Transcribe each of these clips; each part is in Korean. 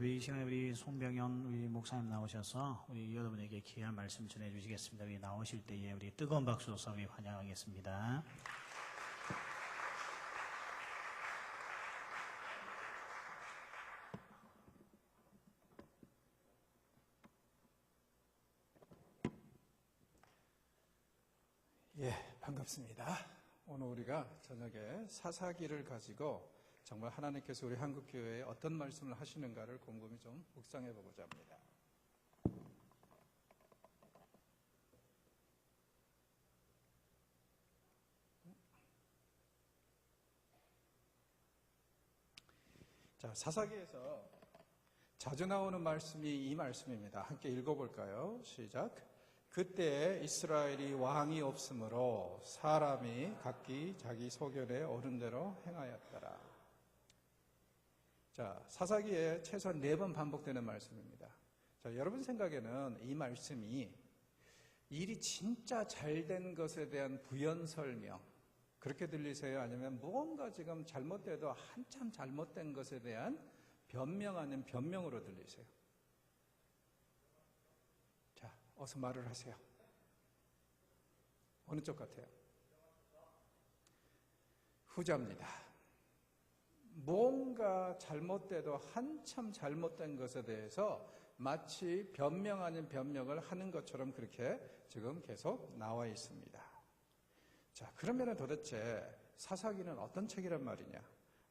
우리 이 시간에 우리 송병현 우리 목사님 나오셔서 우리 여러분에게 귀한 말씀 전해주시겠습니다. 우리 나오실 때에 우리 뜨거운 박수로서 우리 환영하겠습니다. 예, 반갑습니다. 오늘 우리가 저녁에 사사기를 가지고 정말 하나님께서 우리 한국교회에 어떤 말씀을 하시는가를 곰곰이 좀 묵상해 보고자 합니다. 자, 사사기에서 자주 나오는 말씀이 이 말씀입니다. 함께 읽어볼까요? 시작. 그때 이스라엘이 왕이 없으므로 사람이 각기 자기 소견에 옳은 대로 행하였더라. 자, 사사기에 최소한 4번 반복되는 말씀입니다. 자, 여러분 생각에는 이 말씀이 일이 진짜 잘된 것에 대한 부연 설명, 그렇게 들리세요? 아니면 무언가 지금 잘못돼도 한참 잘못된 것에 대한 변명 아닌 변명으로 들리세요? 자, 어서 말을 하세요. 어느 쪽 같아요? 후자입니다. 뭔가 잘못돼도 한참 잘못된 것에 대해서 마치 변명 아닌 변명을 하는 것처럼 그렇게 지금 계속 나와 있습니다. 자, 그러면 도대체 사사기는 어떤 책이란 말이냐?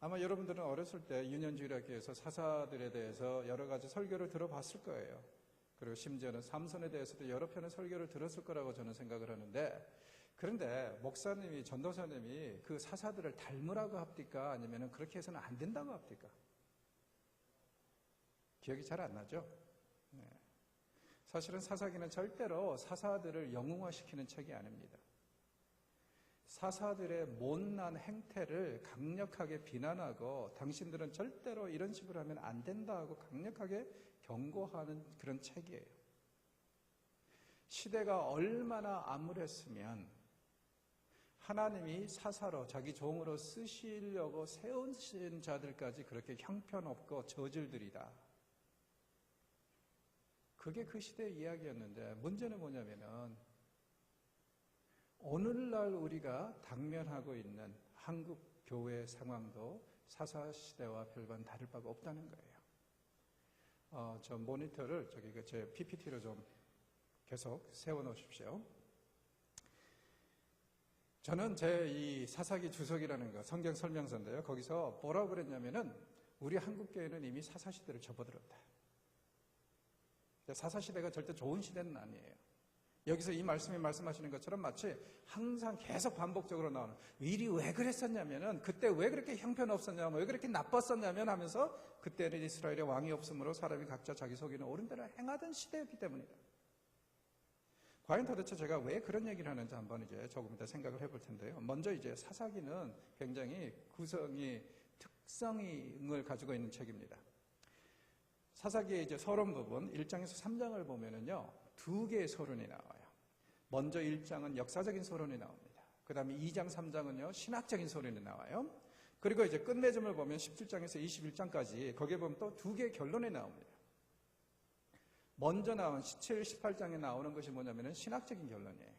아마 여러분들은 어렸을 때 유년주일학교에서 사사들에 대해서 여러 가지 설교를 들어봤을 거예요. 그리고 심지어는 삼손에 대해서도 여러 편의 설교를 들었을 거라고 저는 생각을 하는데, 그런데 목사님이, 전도사님이 그 사사들을 닮으라고 합니까? 아니면 그렇게 해서는 안 된다고 합니까? 기억이 잘 안 나죠? 네. 사실은 사사기는 절대로 사사들을 영웅화시키는 책이 아닙니다. 사사들의 못난 행태를 강력하게 비난하고 당신들은 절대로 이런 식으로 하면 안 된다 하고 강력하게 경고하는 그런 책이에요. 시대가 얼마나 암울했으면 하나님이 사사로 자기 종으로 쓰시려고 세우신 자들까지 그렇게 형편없고 저질들이다. 그게 그 시대의 이야기였는데, 문제는 뭐냐면은 오늘날 우리가 당면하고 있는 한국 교회 상황도 사사시대와 별반 다를 바가 없다는 거예요. 저 모니터를 제 PPT로 좀 계속 세워놓으십시오. 저는 제 이 사사기 주석이라는 거, 성경 설명서인데요. 거기서 뭐라고 그랬냐면은 우리 한국교회는 이미 사사시대를 접어들었다. 사사시대가 절대 좋은 시대는 아니에요. 여기서 이 말씀이 말씀하시는 것처럼 마치 항상 계속 반복적으로 나오는, 일이 왜 그랬었냐면은, 그때 왜 그렇게 형편없었냐면, 왜 그렇게 나빴었냐면 하면서, 그때는 이스라엘에 왕이 없으므로 사람이 각자 자기 속에는 옳은 대로 행하던 시대였기 때문이다. 과연 도대체 제가 왜 그런 얘기를 하는지 한번 이제 조금 이따 생각을 해볼 텐데요. 먼저 이제 사사기는 굉장히 특성을 가지고 있는 책입니다. 사사기의 이제 서론 부분 1장에서 3장을 보면은요, 2개의 서론이 나와요. 먼저 1장은 역사적인 서론이 나옵니다. 그 다음에 2장, 3장은요, 신학적인 서론이 나와요. 그리고 이제 끝맺음을 보면 17장에서 21장까지 거기에 보면 또 2개의 결론이 나옵니다. 먼저 나온 17, 18장에 나오는 것이 뭐냐면은 신학적인 결론이에요.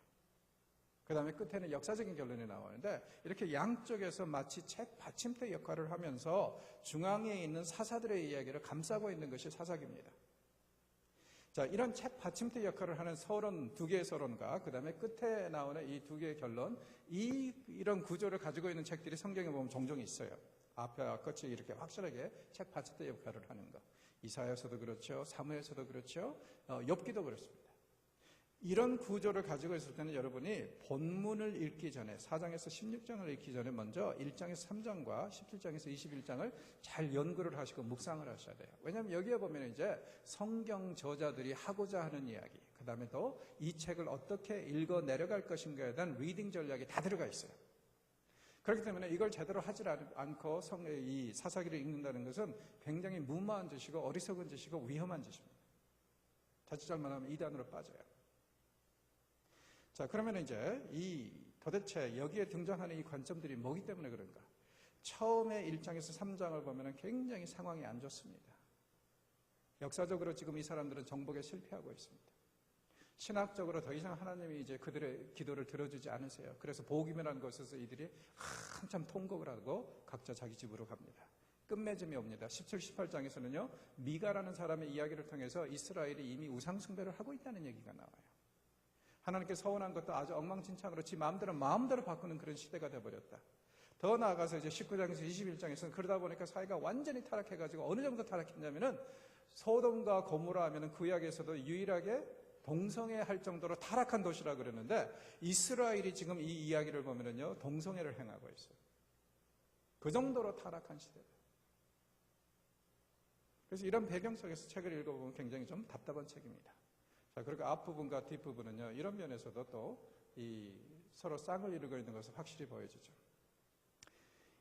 그 다음에 끝에는 역사적인 결론이 나오는데, 이렇게 양쪽에서 마치 책 받침대 역할을 하면서 중앙에 있는 사사들의 이야기를 감싸고 있는 것이 사사기입니다. 자, 이런 책 받침대 역할을 하는 서론, 2개의 서론과 그 다음에 끝에 나오는 이 2개의 결론, 이런 구조를 가지고 있는 책들이 성경에 보면 종종 있어요. 앞에 끝이 이렇게 확실하게 책 받침대 역할을 하는 것. 이사야서도 그렇죠. 사무엘서도 그렇죠. 욥기도 그렇습니다. 이런 구조를 가지고 있을 때는 여러분이 본문을 읽기 전에, 4장에서 16장을 읽기 전에 먼저 1장에서 3장과 17장에서 21장을 잘 연구를 하시고 묵상을 하셔야 돼요. 왜냐하면 여기에 보면 이제 성경 저자들이 하고자 하는 이야기, 그 다음에 또 이 책을 어떻게 읽어 내려갈 것인가에 대한 리딩 전략이 다 들어가 있어요. 그렇기 때문에 이걸 제대로 하지 않고 이 사사기를 읽는다는 것은 굉장히 무모한 짓이고 어리석은 짓이고 위험한 짓입니다. 자칫 잘못하면 이단으로 빠져요. 자, 그러면 이제 도대체 여기에 등장하는 이 관점들이 뭐기 때문에 그런가? 처음에 1장에서 3장을 보면 굉장히 상황이 안 좋습니다. 역사적으로 지금 이 사람들은 정복에 실패하고 있습니다. 신학적으로 더 이상 하나님이 이제 그들의 기도를 들어주지 않으세요. 그래서 복음이라는 것에서 이들이 한참 통곡을 하고 각자 자기 집으로 갑니다. 끝맺음이 옵니다. 17, 18장에서는요, 미가라는 사람의 이야기를 통해서 이스라엘이 이미 우상숭배를 하고 있다는 얘기가 나와요. 하나님께 서운한 것도 아주 엉망진창으로 지 마음대로 바꾸는 그런 시대가 되어버렸다. 더 나아가서 이제 19장에서 21장에서는 그러다 보니까 사회가 완전히 타락해가지고 어느 정도 타락했냐면은 소돔과 고모라 하면은 구약에서도 유일하게 동성애할 정도로 타락한 도시라 그러는데 이스라엘이 지금 이 이야기를 보면은요, 동성애를 행하고 있어요. 그 정도로 타락한 시대다. 그래서 이런 배경 속에서 책을 읽어보면 굉장히 좀 답답한 책입니다. 자, 그리고 앞부분과 뒷부분은요, 이런 면에서도 또 서로 쌍을 이루고 있는 것을 확실히 보여주죠.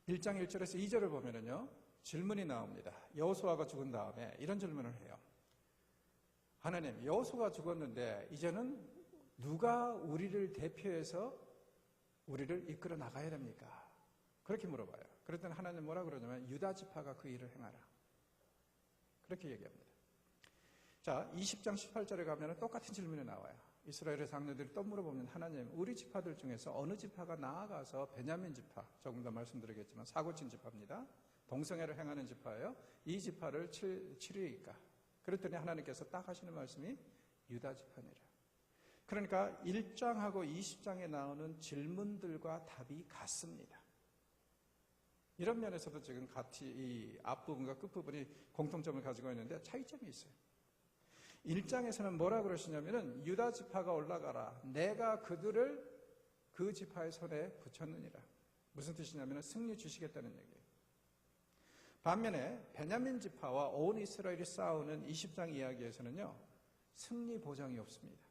1장 1절에서 2절을 보면은요, 질문이 나옵니다. 여호수아가 죽은 다음에 이런 질문을 해요. 하나님, 여호수아가 죽었는데 이제는 누가 우리를 대표해서 우리를 이끌어 나가야 됩니까? 그렇게 물어봐요. 그랬더니 하나님 뭐라 그러냐면 유다 지파가 그 일을 행하라. 그렇게 얘기합니다. 자, 20장 18절에 가면 똑같은 질문이 나와요. 이스라엘의 장로들이 또 물어보면 하나님, 우리 지파들 중에서 어느 지파가 나아가서 베냐민 지파, 조금 더 말씀드리겠지만 사고친 지파입니다. 동성애를 행하는 지파예요. 이 지파를 치리이까? 그랬더니 하나님께서 딱 하시는 말씀이 유다 지파니라. 그러니까 1장하고 20장에 나오는 질문들과 답이 같습니다. 이런 면에서도 지금 같이 이 앞부분과 끝부분이 공통점을 가지고 있는데 차이점이 있어요. 1장에서는 뭐라 그러시냐면은 유다 지파가 올라가라. 내가 그들을 그 지파의 손에 붙였느니라. 무슨 뜻이냐면은 승리 주시겠다는 얘기예요. 반면에 베냐민 지파와 온 이스라엘이 싸우는 20장 이야기에서는요, 승리 보장이 없습니다.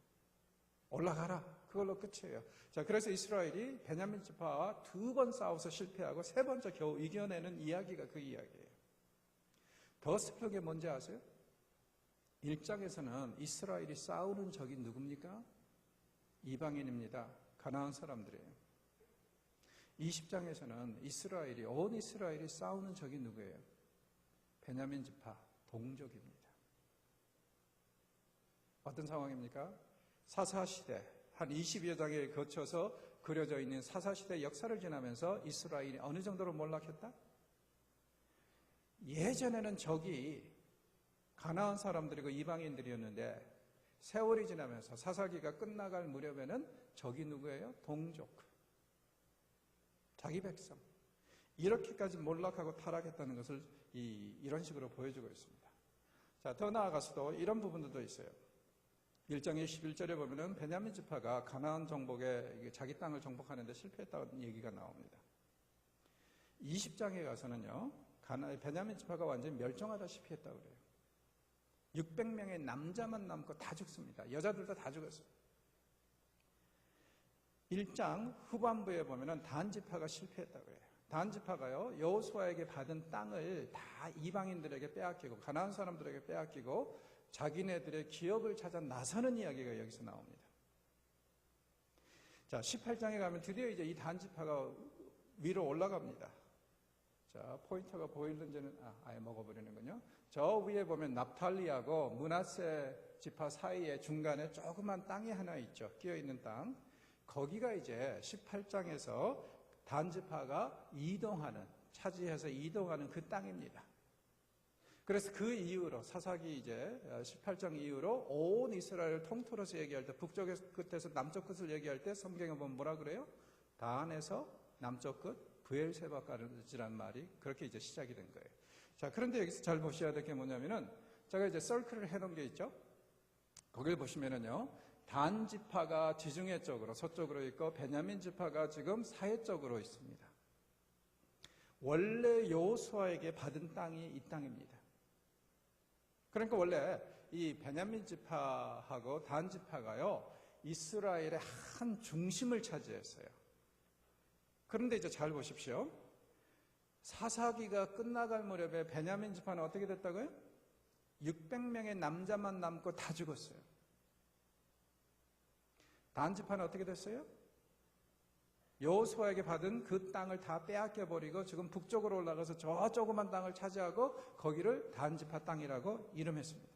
올라가라. 그걸로 끝이에요. 자, 그래서 이스라엘이 베냐민 지파와 2번 싸워서 실패하고 3번째 겨우 이겨내는 이야기가 그 이야기예요. 더 슬픈 게 뭔지 아세요? 1장에서는 이스라엘이 싸우는 적이 누굽니까? 이방인입니다. 가나안 사람들이에요. 20장에서는 온 이스라엘이 싸우는 적이 누구예요? 베냐민 지파, 동족입니다. 어떤 상황입니까? 사사시대, 한 20여 장에 거쳐서 그려져 있는 사사시대 역사를 지나면서 이스라엘이 어느 정도로 몰락했다? 예전에는 적이 가나안 사람들이고 이방인들이었는데 세월이 지나면서 사사기가 끝나갈 무렵에는 적이 누구예요? 동족, 자기 백성. 이렇게까지 몰락하고 타락했다는 것을 이런 식으로 보여주고 있습니다. 자, 더 나아가서도 이런 부분들도 있어요. 1장 21절에 보면은 베냐민 지파가 가나안 정복에 자기 땅을 정복하는데 실패했다는 얘기가 나옵니다. 20장에 가서는요, 베냐민 지파가 완전히 멸종하다시피 했다고 그래요. 600명의 남자만 남고 다 죽습니다. 여자들도 다 죽었어요. 1장 후반부에 보면은 단 지파가 실패했다고 해요. 단 지파가요, 여호수아에게 받은 땅을 다 이방인들에게 빼앗기고 가나안 사람들에게 빼앗기고 자기네들의 기업을 찾아 나서는 이야기가 여기서 나옵니다. 자, 18장에 가면 드디어 이제 이 단 지파가 위로 올라갑니다. 자, 포인터가 보이는지는 아예 먹어버리는군요. 저 위에 보면 납탈리하고 므낫세 지파 사이에 중간에 조그만 땅이 하나 있죠. 끼어있는 땅. 거기가 이제 18장에서 단 지파가 차지해서 이동하는 그 땅입니다. 그래서 그 이후로 사사기 이제 18장 이후로 온 이스라엘을 통틀어서 얘기할 때 북쪽 끝에서 남쪽 끝을 얘기할 때 성경에 보면 뭐라 그래요? 단에서 남쪽 끝 브엘세바까지라는 말이 그렇게 이제 시작이 된 거예요. 자, 그런데 여기서 잘 보셔야 될 게 뭐냐면은 제가 이제 서클을 해놓은 게 있죠. 거길 보시면은요, 단 지파가 지중해 쪽으로 서쪽으로 있고 베냐민 지파가 지금 사해 쪽으로 있습니다. 원래 여호수아에게 받은 땅이 이 땅입니다. 그러니까 원래 이 베냐민 지파하고 단 지파가요, 이스라엘의 한 중심을 차지했어요. 그런데 이제 잘 보십시오. 사사기가 끝나갈 무렵에 베냐민 지파는 어떻게 됐다고요? 600명의 남자만 남고 다 죽었어요. 단 지파는 어떻게 됐어요? 여호수아에게 받은 그 땅을 다 빼앗겨 버리고 지금 북쪽으로 올라가서 저 조그만 땅을 차지하고 거기를 단 지파 땅이라고 이름했습니다.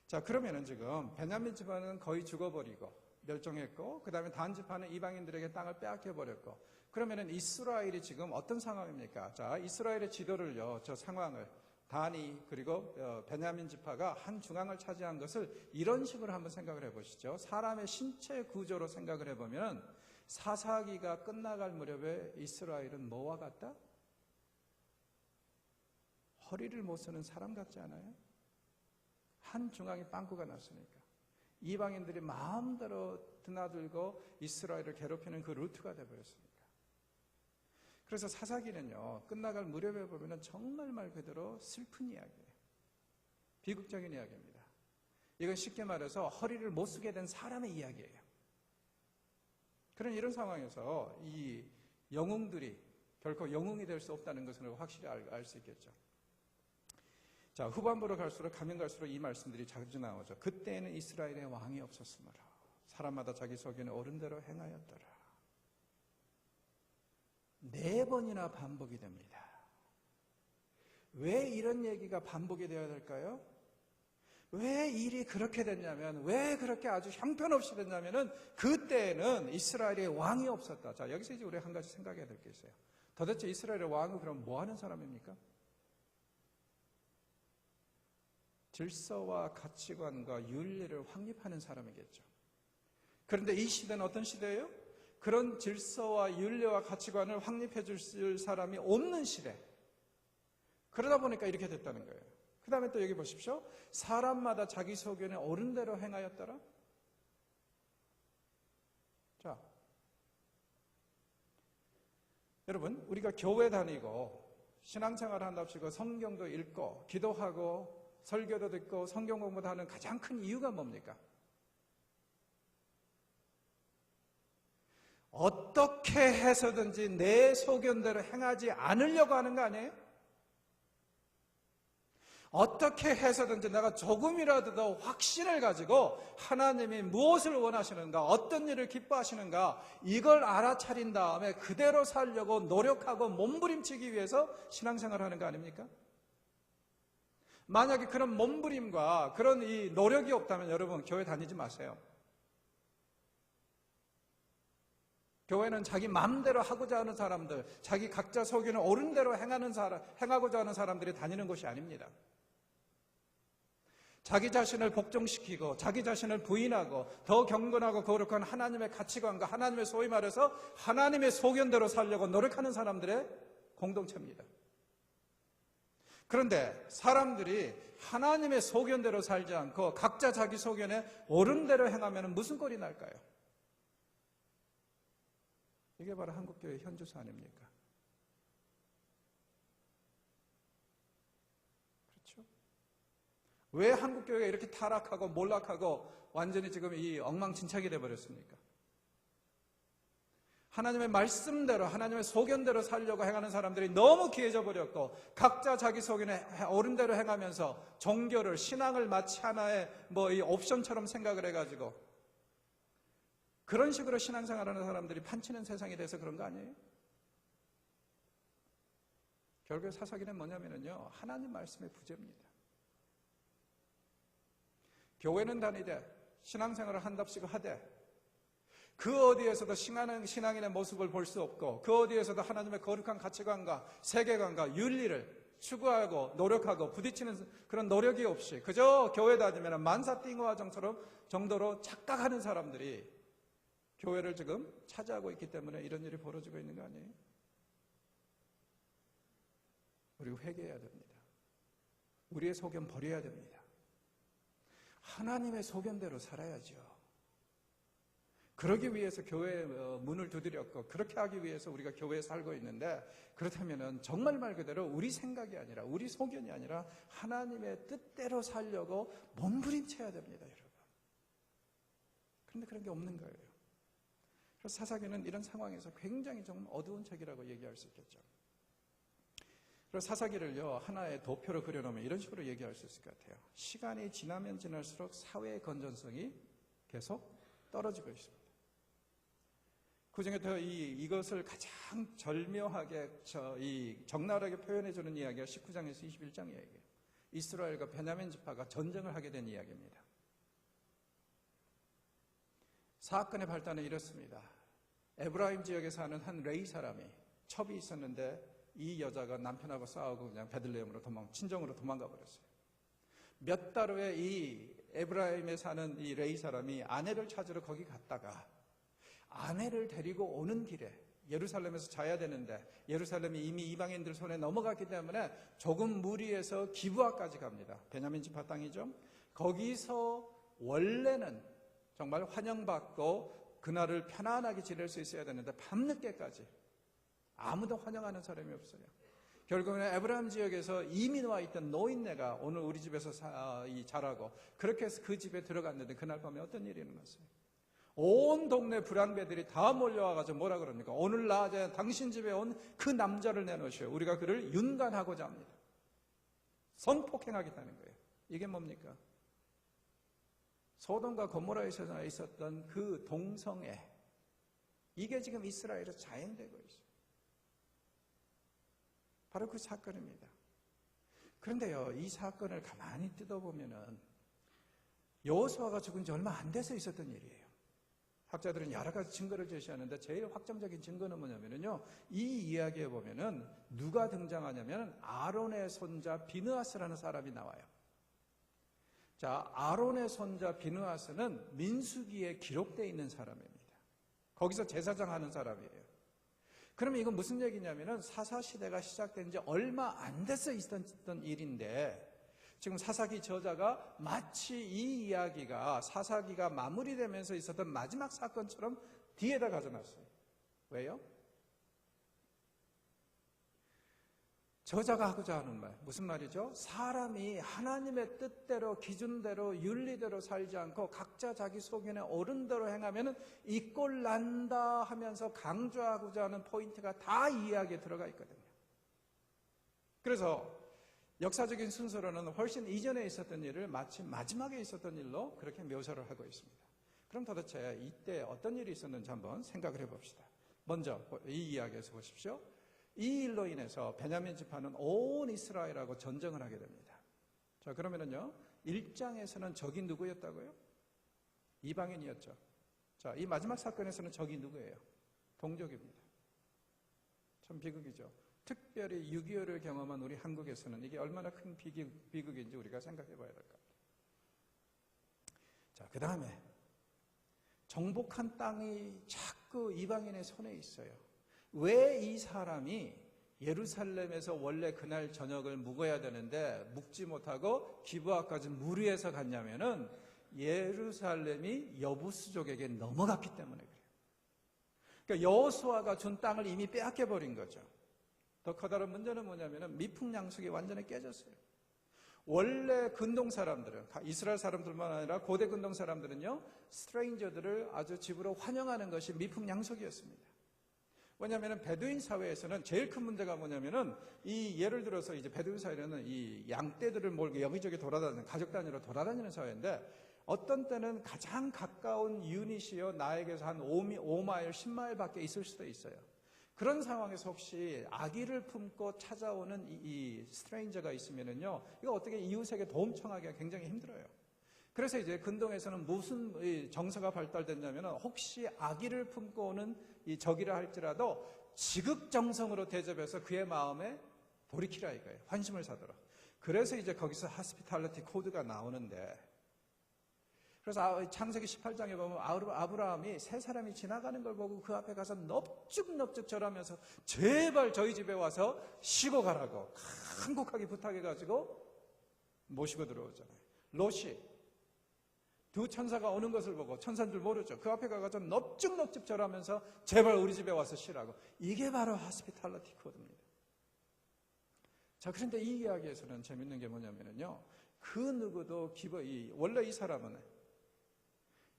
자, 그러면은 지금 베냐민 지파는 거의 죽어버리고 멸종했고, 그 다음에 단 지파는 이방인들에게 땅을 빼앗겨버렸고, 그러면은 이스라엘이 지금 어떤 상황입니까? 자, 이스라엘의 지도를요, 저 상황을 단이 그리고 베냐민 지파가 한 중앙을 차지한 것을 이런 식으로 한번 생각을 해보시죠. 사람의 신체 구조로 생각을 해보면 사사기가 끝나갈 무렵에 이스라엘은 뭐와 같다? 허리를 못 쓰는 사람 같지 않아요? 한 중앙에 빵꾸가 났으니까. 이방인들이 마음대로 드나들고 이스라엘을 괴롭히는 그 루트가 되어버렸으니까. 그래서 사사기는요, 끝나갈 무렵에 보면 정말 말 그대로 슬픈 이야기예요. 비극적인 이야기입니다. 이건 쉽게 말해서 허리를 못 쓰게 된 사람의 이야기예요. 그런 이런 상황에서 이 영웅들이 결코 영웅이 될 수 없다는 것을 확실히 알 수 있겠죠. 자, 후반부로 가면 갈수록 이 말씀들이 자주 나오죠. 그때에는 이스라엘의 왕이 없었으므로 사람마다 자기 소견에 옳은 대로 행하였더라. 4번이나 반복이 됩니다. 왜 이런 얘기가 반복이 되어야 될까요? 왜 일이 그렇게 됐냐면, 왜 그렇게 아주 형편없이 됐냐면은 그때에는 이스라엘의 왕이 없었다. 자, 여기서 이제 우리 한 가지 생각해야 될 게 있어요. 도대체 이스라엘의 왕은 그럼 뭐 하는 사람입니까? 질서와 가치관과 윤리를 확립하는 사람이겠죠. 그런데 이 시대는 어떤 시대예요? 그런 질서와 윤리와 가치관을 확립해 줄 사람이 없는 시대. 그러다 보니까 이렇게 됐다는 거예요. 그 다음에 또 여기 보십시오. 사람마다 자기 소견에 옳은 대로 행하였더라. 자, 여러분, 우리가 교회 다니고 신앙생활을 한답시고 성경도 읽고 기도하고 설교도 듣고 성경 공부도 하는 가장 큰 이유가 뭡니까? 어떻게 해서든지 내 소견대로 행하지 않으려고 하는 거 아니에요? 어떻게 해서든지 내가 조금이라도 더 확신을 가지고 하나님이 무엇을 원하시는가, 어떤 일을 기뻐하시는가, 이걸 알아차린 다음에 그대로 살려고 노력하고 몸부림치기 위해서 신앙생활을 하는 거 아닙니까? 만약에 그런 몸부림과 그런 이 노력이 없다면 여러분 교회 다니지 마세요. 교회는 자기 마음대로 하고자 하는 사람들, 자기 각자 소견에 옳은 대로 행하고자 하는 사람들이 다니는 곳이 아닙니다. 자기 자신을 복종시키고 자기 자신을 부인하고 더 경건하고 거룩한 하나님의 가치관과 하나님의 소위 말해서 하나님의 소견대로 살려고 노력하는 사람들의 공동체입니다. 그런데 사람들이 하나님의 소견대로 살지 않고 각자 자기 소견에 옳은 대로 행하면 무슨 꼴이 날까요? 이게 바로 한국교회의 현주소 아닙니까? 그렇죠? 왜 한국교회가 이렇게 타락하고 몰락하고 완전히 지금 이 엉망진창이 되어버렸습니까? 하나님의 말씀대로 하나님의 소견대로 살려고 행하는 사람들이 너무 귀해져 버렸고 각자 자기 소견에 옳은 대로 행하면서 종교를 신앙을 마치 하나의 이 옵션처럼 생각을 해가지고 그런 식으로 신앙생활하는 사람들이 판치는 세상이 돼서 그런 거 아니에요? 결국 사사기는 뭐냐면요, 하나님 말씀의 부재입니다. 교회는 다니되 신앙생활을 한답시고 하되 그 어디에서도 신앙인의 모습을 볼 수 없고 그 어디에서도 하나님의 거룩한 가치관과 세계관과 윤리를 추구하고 노력하고 부딪히는 그런 노력이 없이 그저 교회 다니면 만사 띵호화 정도로 착각하는 사람들이 교회를 지금 차지하고 있기 때문에 이런 일이 벌어지고 있는 거 아니에요? 우리 회개해야 됩니다. 우리의 소견 버려야 됩니다. 하나님의 소견대로 살아야죠. 그러기 위해서 교회에 문을 두드렸고 그렇게 하기 위해서 우리가 교회에 살고 있는데 그렇다면 정말 말 그대로 우리 생각이 아니라 우리 소견이 아니라 하나님의 뜻대로 살려고 몸부림쳐야 됩니다, 여러분. 그런데 그런 게 없는 거예요. 그래서 사사기는 이런 상황에서 굉장히 좀 어두운 책이라고 얘기할 수 있겠죠. 그래서 사사기를요 하나의 도표로 그려놓으면 이런 식으로 얘기할 수 있을 것 같아요. 시간이 지나면 지날수록 사회의 건전성이 계속 떨어지고 있습니다. 그중에 더 이것을 가장 절묘하게 적나라하게 표현해주는 이야기가 19장에서 21장 이야기예요. 이스라엘과 베냐민 지파가 전쟁을 하게 된 이야기입니다. 사건의 발단은 이렇습니다. 에브라임 지역에 사는 한 레이 사람이 첩이 있었는데 이 여자가 남편하고 싸우고 그냥 베들레헴으로 친정으로 도망가 버렸어요. 몇 달 후에 이 에브라임에 사는 이 레이 사람이 아내를 찾으러 거기 갔다가 아내를 데리고 오는 길에 예루살렘에서 자야 되는데 예루살렘이 이미 이방인들 손에 넘어갔기 때문에 조금 무리해서 기브아까지 갑니다. 베냐민 지파 땅이죠. 거기서 원래는 정말 환영받고 그날을 편안하게 지낼 수 있어야 되는데 밤늦게까지 아무도 환영하는 사람이 없어요. 결국에는 에브라임 지역에서 이민 와 있던 노인네가 오늘 우리 집에서 자라고 그렇게 해서 그 집에 들어갔는데 그날 밤에 어떤 일이 일어났어요? 온 동네 불량배들이 다 몰려와가지고 뭐라 그럽니까? 오늘 낮에 당신 집에 온 그 남자를 내놓으시오. 우리가 그를 윤관하고자 합니다. 성폭행하겠다는 거예요. 이게 뭡니까? 소돔과 고모라에서 있었던 그 동성애, 이게 지금 이스라엘에서 자행되고 있어요. 바로 그 사건입니다. 그런데요, 이 사건을 가만히 뜯어보면은 여호수아가 죽은 지 얼마 안 돼서 있었던 일이에요. 학자들은 여러 가지 증거를 제시하는데 제일 확정적인 증거는 뭐냐면요, 이 이야기에 보면은 누가 등장하냐면 아론의 손자 비느하스라는 사람이 나와요. 자, 아론의 손자 비느하스는 민수기에 기록되어 있는 사람입니다. 거기서 제사장 하는 사람이에요. 그러면 이건 무슨 얘기냐면은 사사시대가 시작된 지 얼마 안 돼서 있었던 일인데 지금 사사기 저자가 마치 이 이야기가 사사기가 마무리되면서 있었던 마지막 사건처럼 뒤에다 가져놨어요. 왜요? 저자가 하고자 하는 말, 무슨 말이죠? 사람이 하나님의 뜻대로 기준대로 윤리대로 살지 않고 각자 자기 소견에 옳은 대로 행하면 이 꼴 난다 하면서 강조하고자 하는 포인트가 다 이 이야기에 들어가 있거든요. 그래서 역사적인 순서로는 훨씬 이전에 있었던 일을 마치 마지막에 있었던 일로 그렇게 묘사를 하고 있습니다. 그럼 도대체 이때 어떤 일이 있었는지 한번 생각을 해봅시다. 먼저 이 이야기에서 보십시오. 이 일로 인해서 베냐민 지파는 온 이스라엘하고 전쟁을 하게 됩니다. 자, 그러면은요, 1장에서는 적이 누구였다고요? 이방인이었죠. 자, 이 마지막 사건에서는 적이 누구예요? 동족입니다. 참 비극이죠. 특별히 6.25를 경험한 우리 한국에서는 이게 얼마나 큰 비극인지 우리가 생각해 봐야 될 것 같아요. 자, 그 다음에 정복한 땅이 자꾸 이방인의 손에 있어요. 왜 이 사람이 예루살렘에서 원래 그날 저녁을 묵어야 되는데 묵지 못하고 기브아까지 무리해서 갔냐면은 예루살렘이 여부수족에게 넘어갔기 때문에 그래요. 그러니까 여호수아가 준 땅을 이미 빼앗겨 버린 거죠. 더 커다란 문제는 뭐냐면은 미풍양속이 완전히 깨졌어요. 원래 근동 사람들은, 이스라엘 사람들만 아니라 고대 근동 사람들은요, 스트레인저들을 아주 집으로 환영하는 것이 미풍양속이었습니다. 왜냐하면 베두인 사회에서는 제일 큰 문제가 뭐냐면은 예를 들어서 이제 베두인 사회는 이 양떼들을 몰고 여기저기 돌아다니는, 가족 단위로 돌아다니는 사회인데 어떤 때는 가장 가까운 유닛이요, 나에게서 한 5마일, 10마일 밖에 있을 수도 있어요. 그런 상황에서 혹시 아기를 품고 찾아오는 이 스트레인저가 있으면은요, 이거 어떻게 이웃에게 도움 청하기가 굉장히 힘들어요. 그래서 이제 근동에서는 무슨 정서가 발달됐냐면은 혹시 아기를 품고 오는 이 적이라 할지라도 지극정성으로 대접해서 그의 마음에 돌이키라 이거예요. 환심을 사도록. 그래서 이제 거기서 하스피탈리티 코드가 나오는데, 그래서 창세기 18장에 보면 아브라함이 세 사람이 지나가는 걸 보고 그 앞에 가서 넙죽넙죽 절하면서 제발 저희 집에 와서 쉬고 가라고 간곡하게 부탁해가지고 모시고 들어오잖아요. 롯이 두 천사가 오는 것을 보고, 천사인 줄 모르죠. 그 앞에 가서 넙죽넙죽 절하면서 제발 우리 집에 와서 쉬라고. 이게 바로 하스피탈리티 코드입니다. 자, 그런데 이 이야기에서는 재밌는 게 뭐냐면요, 그 누구도 원래 이 사람은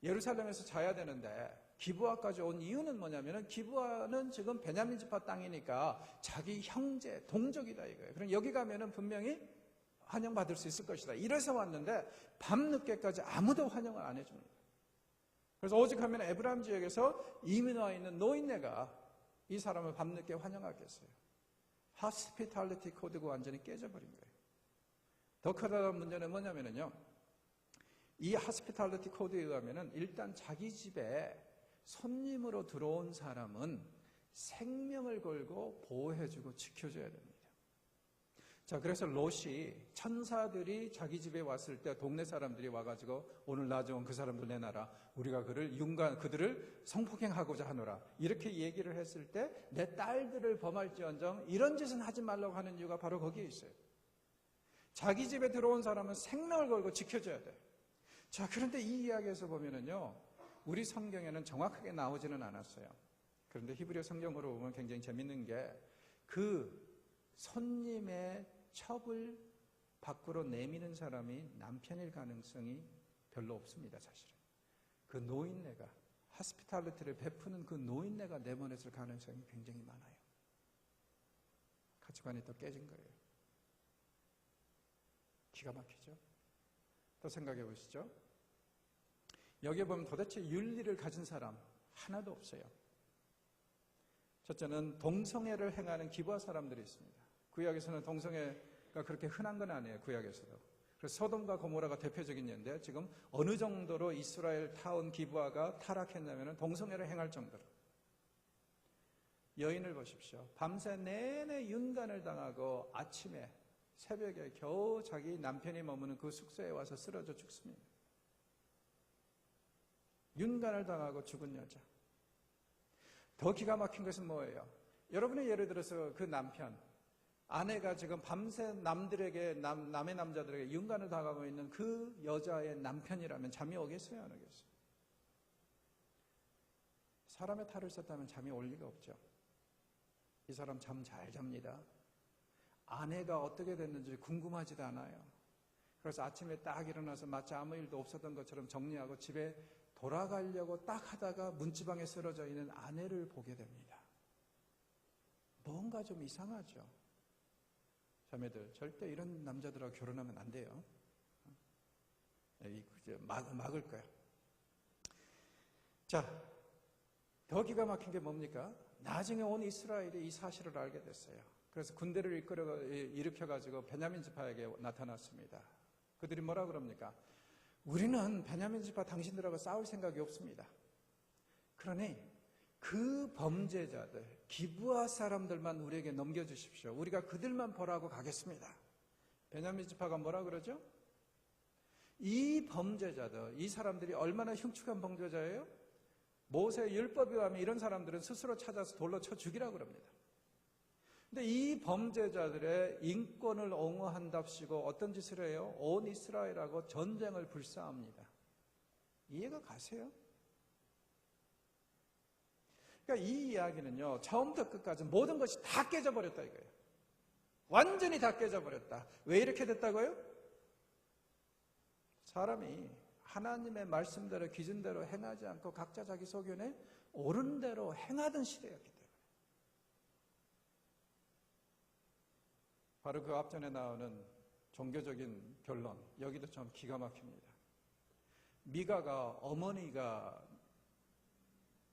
예루살렘에서 자야 되는데 기브아까지 온 이유는 뭐냐면은 기브아는 지금 베냐민 지파 땅이니까 자기 형제, 동족이다 이거예요. 그럼 여기 가면은 분명히 환영받을 수 있을 것이다. 이래서 왔는데 밤늦게까지 아무도 환영을 안 해줍니다. 그래서 오직 하면 에브라임 지역에서 이민 와 있는 노인네가 이 사람을 밤늦게 환영하겠어요. 하스피탈리티 코드가 완전히 깨져버린 거예요. 더 커다란 문제는 뭐냐면요. 이 하스피탈리티 코드에 의하면은 일단 자기 집에 손님으로 들어온 사람은 생명을 걸고 보호해주고 지켜줘야 됩니다. 자, 그래서 롯이 천사들이 자기 집에 왔을 때 동네 사람들이 와가지고 오늘 나 좀 그 사람들 내놔라. 우리가 그들을 성폭행하고자 하노라. 이렇게 얘기를 했을 때 내 딸들을 범할지언정 이런 짓은 하지 말라고 하는 이유가 바로 거기에 있어요. 자기 집에 들어온 사람은 생명을 걸고 지켜줘야 돼. 자, 그런데 이 이야기에서 보면은요, 우리 성경에는 정확하게 나오지는 않았어요. 그런데 히브리어 성경으로 보면 굉장히 재밌는 게 그 손님의 첩을 밖으로 내미는 사람이 남편일 가능성이 별로 없습니다, 사실은. 그 노인네가, 하스피탈리티를 베푸는 그 노인네가 내보냈을 가능성이 굉장히 많아요. 가치관이 또 깨진 거예요. 기가 막히죠? 또 생각해 보시죠. 여기에 보면 도대체 윤리를 가진 사람 하나도 없어요. 첫째는 동성애를 행하는 기부하 사람들이 있습니다. 구약에서는 동성애가 그렇게 흔한 건 아니에요. 구약에서도. 그래서 소돔과 고모라가 대표적인 예인데 지금 어느 정도로 이스라엘 타운 기부하가 타락했냐면 동성애를 행할 정도로. 여인을 보십시오. 밤새 내내 윤간을 당하고 아침에 새벽에 겨우 자기 남편이 머무는 그 숙소에 와서 쓰러져 죽습니다. 윤간을 당하고 죽은 여자. 더 기가 막힌 것은 뭐예요? 여러분의 예를 들어서 그 남편, 아내가 지금 밤새 남의 남자들에게 윤간을 당하고 있는 그 여자의 남편이라면 잠이 오겠어요? 안 오겠어요? 사람의 탈을 썼다면 잠이 올 리가 없죠. 이 사람 잠 잘 잡니다. 아내가 어떻게 됐는지 궁금하지도 않아요. 그래서 아침에 딱 일어나서 마치 아무 일도 없었던 것처럼 정리하고 집에 돌아가려고 딱 하다가 문지방에 쓰러져 있는 아내를 보게 됩니다. 뭔가 좀 이상하죠. 자매들, 절대 이런 남자들하고 결혼하면 안 돼요. 막을 거야. 자, 더 기가 막힌 게 뭡니까? 나중에 온 이스라엘이 이 사실을 알게 됐어요. 그래서 군대를 일으켜가지고 베냐민 지파에게 나타났습니다. 그들이 뭐라 그럽니까? 우리는 베냐민 지파 당신들하고 싸울 생각이 없습니다. 그러니 그 범죄자들, 기브아 사람들만 우리에게 넘겨주십시오. 우리가 그들만 벌하고 가겠습니다. 베냐민 지파가 뭐라 그러죠? 이 범죄자들, 이 사람들이 얼마나 흉측한 범죄자예요? 모세의 율법에 의하면 이런 사람들은 스스로 찾아서 돌로 쳐 죽이라고 그럽니다. 근데 이 범죄자들의 인권을 옹호한답시고 어떤 짓을 해요? 온 이스라엘하고 전쟁을 불사합니다. 이해가 가세요? 그러니까 이 이야기는요, 처음부터 끝까지 모든 것이 다 깨져버렸다 이거예요. 완전히 다 깨져버렸다. 왜 이렇게 됐다고요? 사람이 하나님의 말씀대로 기준대로 행하지 않고 각자 자기 소견에 옳은 대로 행하던 시대였기 때문에. 바로 그 앞전에 나오는 종교적인 변론, 여기도 참 기가 막힙니다. 미가가 어머니가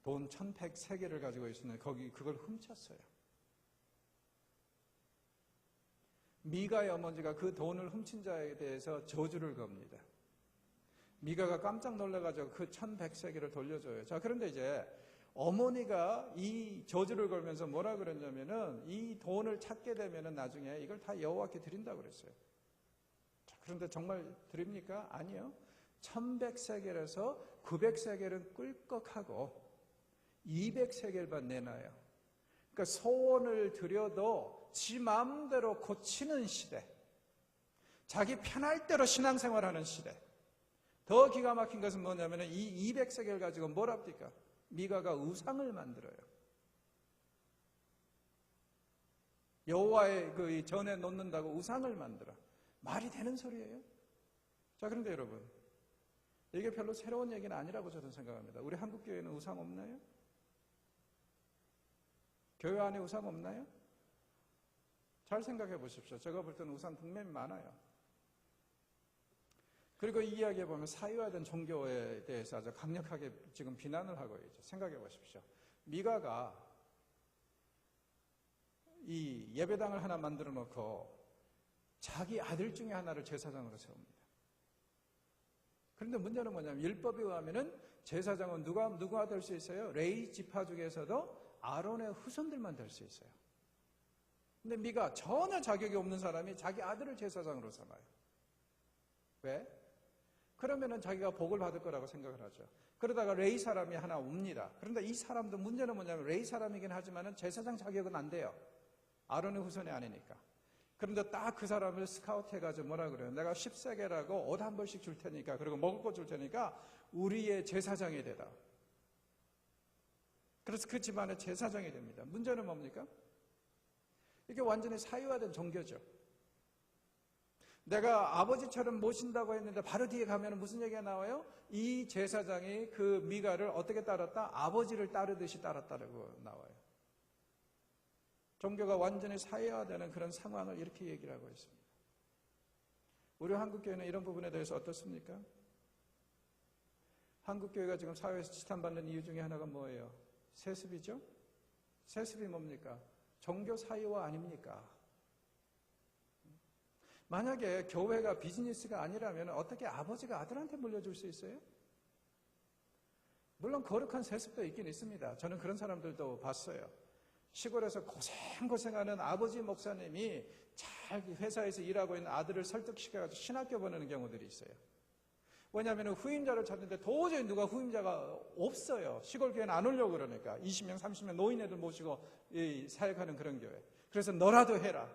돈 1,100세겔을 가지고 있었는데 그걸 훔쳤어요. 미가의 어머니가 그 돈을 훔친 자에 대해서 저주를 겁니다. 미가가 깜짝 놀라가지고 그 1,100세겔을 돌려줘요. 자, 그런데 이제 어머니가 이 저주를 걸면서 뭐라 그랬냐면은 이 돈을 찾게 되면은 나중에 이걸 다 여호와께 드린다고 그랬어요. 자, 그런데 정말 드립니까? 아니요. 1,100세겔에서 900세겔은 꿀꺽하고 200세겔만 내놔요. 그러니까 소원을 드려도 지 마음대로 고치는 시대. 자기 편할 대로 신앙생활하는 시대. 더 기가 막힌 것은 뭐냐면 이 200세겔 가지고 뭘 합니까? 미가가 우상을 만들어요. 여호와의 그 전에 놓는다고 우상을 만들어. 말이 되는 소리예요? 자, 그런데 여러분, 이게 별로 새로운 얘기는 아니라고 저는 생각합니다. 우리 한국교회는 우상 없나요? 교회 안에 우상 없나요? 잘 생각해 보십시오. 제가 볼 때는 우상 분명히 많아요. 그리고 이 이야기에 보면 사유화된 종교에 대해서 아주 강력하게 지금 비난을 하고 있죠. 생각해 보십시오. 미가가 이 예배당을 하나 만들어 놓고 자기 아들 중에 하나를 제사장으로 세웁니다. 그런데 문제는 뭐냐면 율법에 의하면은 제사장은 누가 될 수 있어요? 레위 지파 중에서도 아론의 후손들만 될 수 있어요. 근데 미가 전혀 자격이 없는 사람이 자기 아들을 제사장으로 삼아요. 왜? 그러면은 자기가 복을 받을 거라고 생각을 하죠. 그러다가 레위 사람이 하나 옵니다. 그런데 이 사람도 문제는 뭐냐면 레위 사람이긴 하지만은 제사장 자격은 안 돼요. 아론의 후손이 아니니까. 그런데 딱 그 사람을 스카우트 해가지고 뭐라 그래요? 내가 10세겔하고 옷 한 벌씩 줄 테니까, 그리고 먹을 거 줄 테니까 우리의 제사장이 되라. 그래서 그 집안의 제사장이 됩니다. 문제는 뭡니까? 이게 완전히 사유화된 종교죠. 내가 아버지처럼 모신다고 했는데 바로 뒤에 가면 무슨 얘기가 나와요? 이 제사장이 그 미가를 어떻게 따랐다? 아버지를 따르듯이 따랐다고 나와요. 종교가 완전히 사회화되는 그런 상황을 이렇게 얘기를 하고 있습니다. 우리 한국교회는 이런 부분에 대해서 어떻습니까? 한국교회가 지금 사회에서 지탄받는 이유 중에 하나가 뭐예요? 세습이죠? 세습이 뭡니까? 종교 사회화 아닙니까? 만약에 교회가 비즈니스가 아니라면 어떻게 아버지가 아들한테 물려줄 수 있어요? 물론 거룩한 세습도 있긴 있습니다. 저는 그런 사람들도 봤어요. 시골에서 고생하는 아버지 목사님이 잘 회사에서 일하고 있는 아들을 설득시켜가지고 신학교 보내는 경우들이 있어요. 왜냐하면 후임자를 찾는데 도저히 누가 후임자가 없어요. 시골 교회는 안 오려고 그러니까. 20명, 30명 노인애들 모시고 사역하는 그런 교회. 그래서 너라도 해라